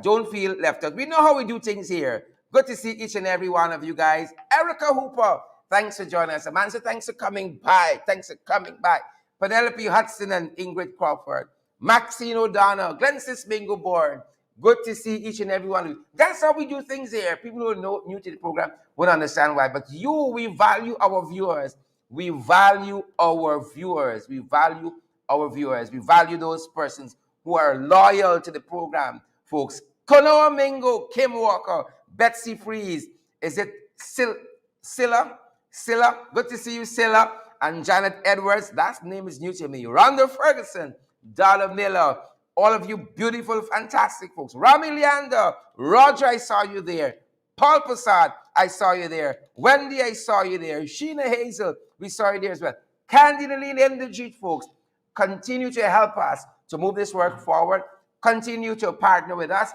don't feel left out. We know how we do things here. Good to see each and every one of you guys. Erica Hooper, thanks for joining us. Amanza, thanks for coming by. Thanks for coming by. Penelope Hudson and Ingrid Crawford. Maxine O'Donnell, Glensis Mingo Board. Good to see each and every one of you. That's how we do things here. People who are new to the program won't understand why. But we value our viewers. We value our viewers. We value our viewers. We value those persons who are loyal to the program, folks. Konoa Mingo, Kim Walker, Betsy Freeze. Is it Silla? Silla, good to see you, Silla. And Janet Edwards, that name is new to me. Rhonda Ferguson, Donna Miller, all of you beautiful, fantastic folks. Rami Leander, Roger, I saw you there. Paul Prasad, I saw you there. Wendy, I saw you there. Sheena Hazel, we saw you there as well. Candy Lily and the Jeet folks, continue to help us to move this work forward. Continue to partner with us.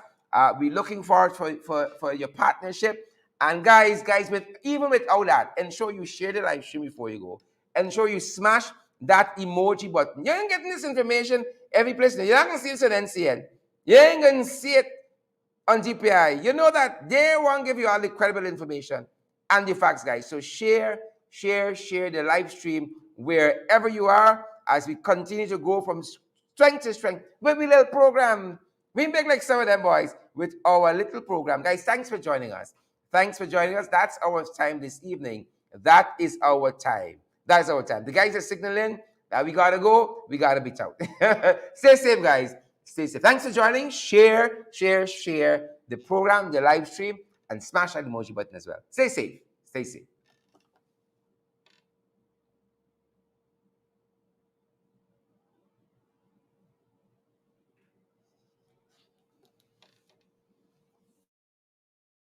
We're looking forward for your partnership. And guys, even without that, ensure you share the live stream before you go. Ensure you smash that emoji button. You ain't getting this information every place. You're not going to see it on NCN. You ain't going to see it on GPI. You know that they won't give you all the credible information and the facts, guys. So share the live stream wherever you are as we continue to go from strength to strength with we little program. We big like some of them boys with our little program. Guys, thanks for joining us. Thanks for joining us. That's our time this evening. That is our time. That's our time. The guys are signaling that we got to go. We got to be out. Stay safe, guys. Stay safe. Thanks for joining. Share the program, the live stream, and smash that emoji button as well. Stay safe. Stay safe.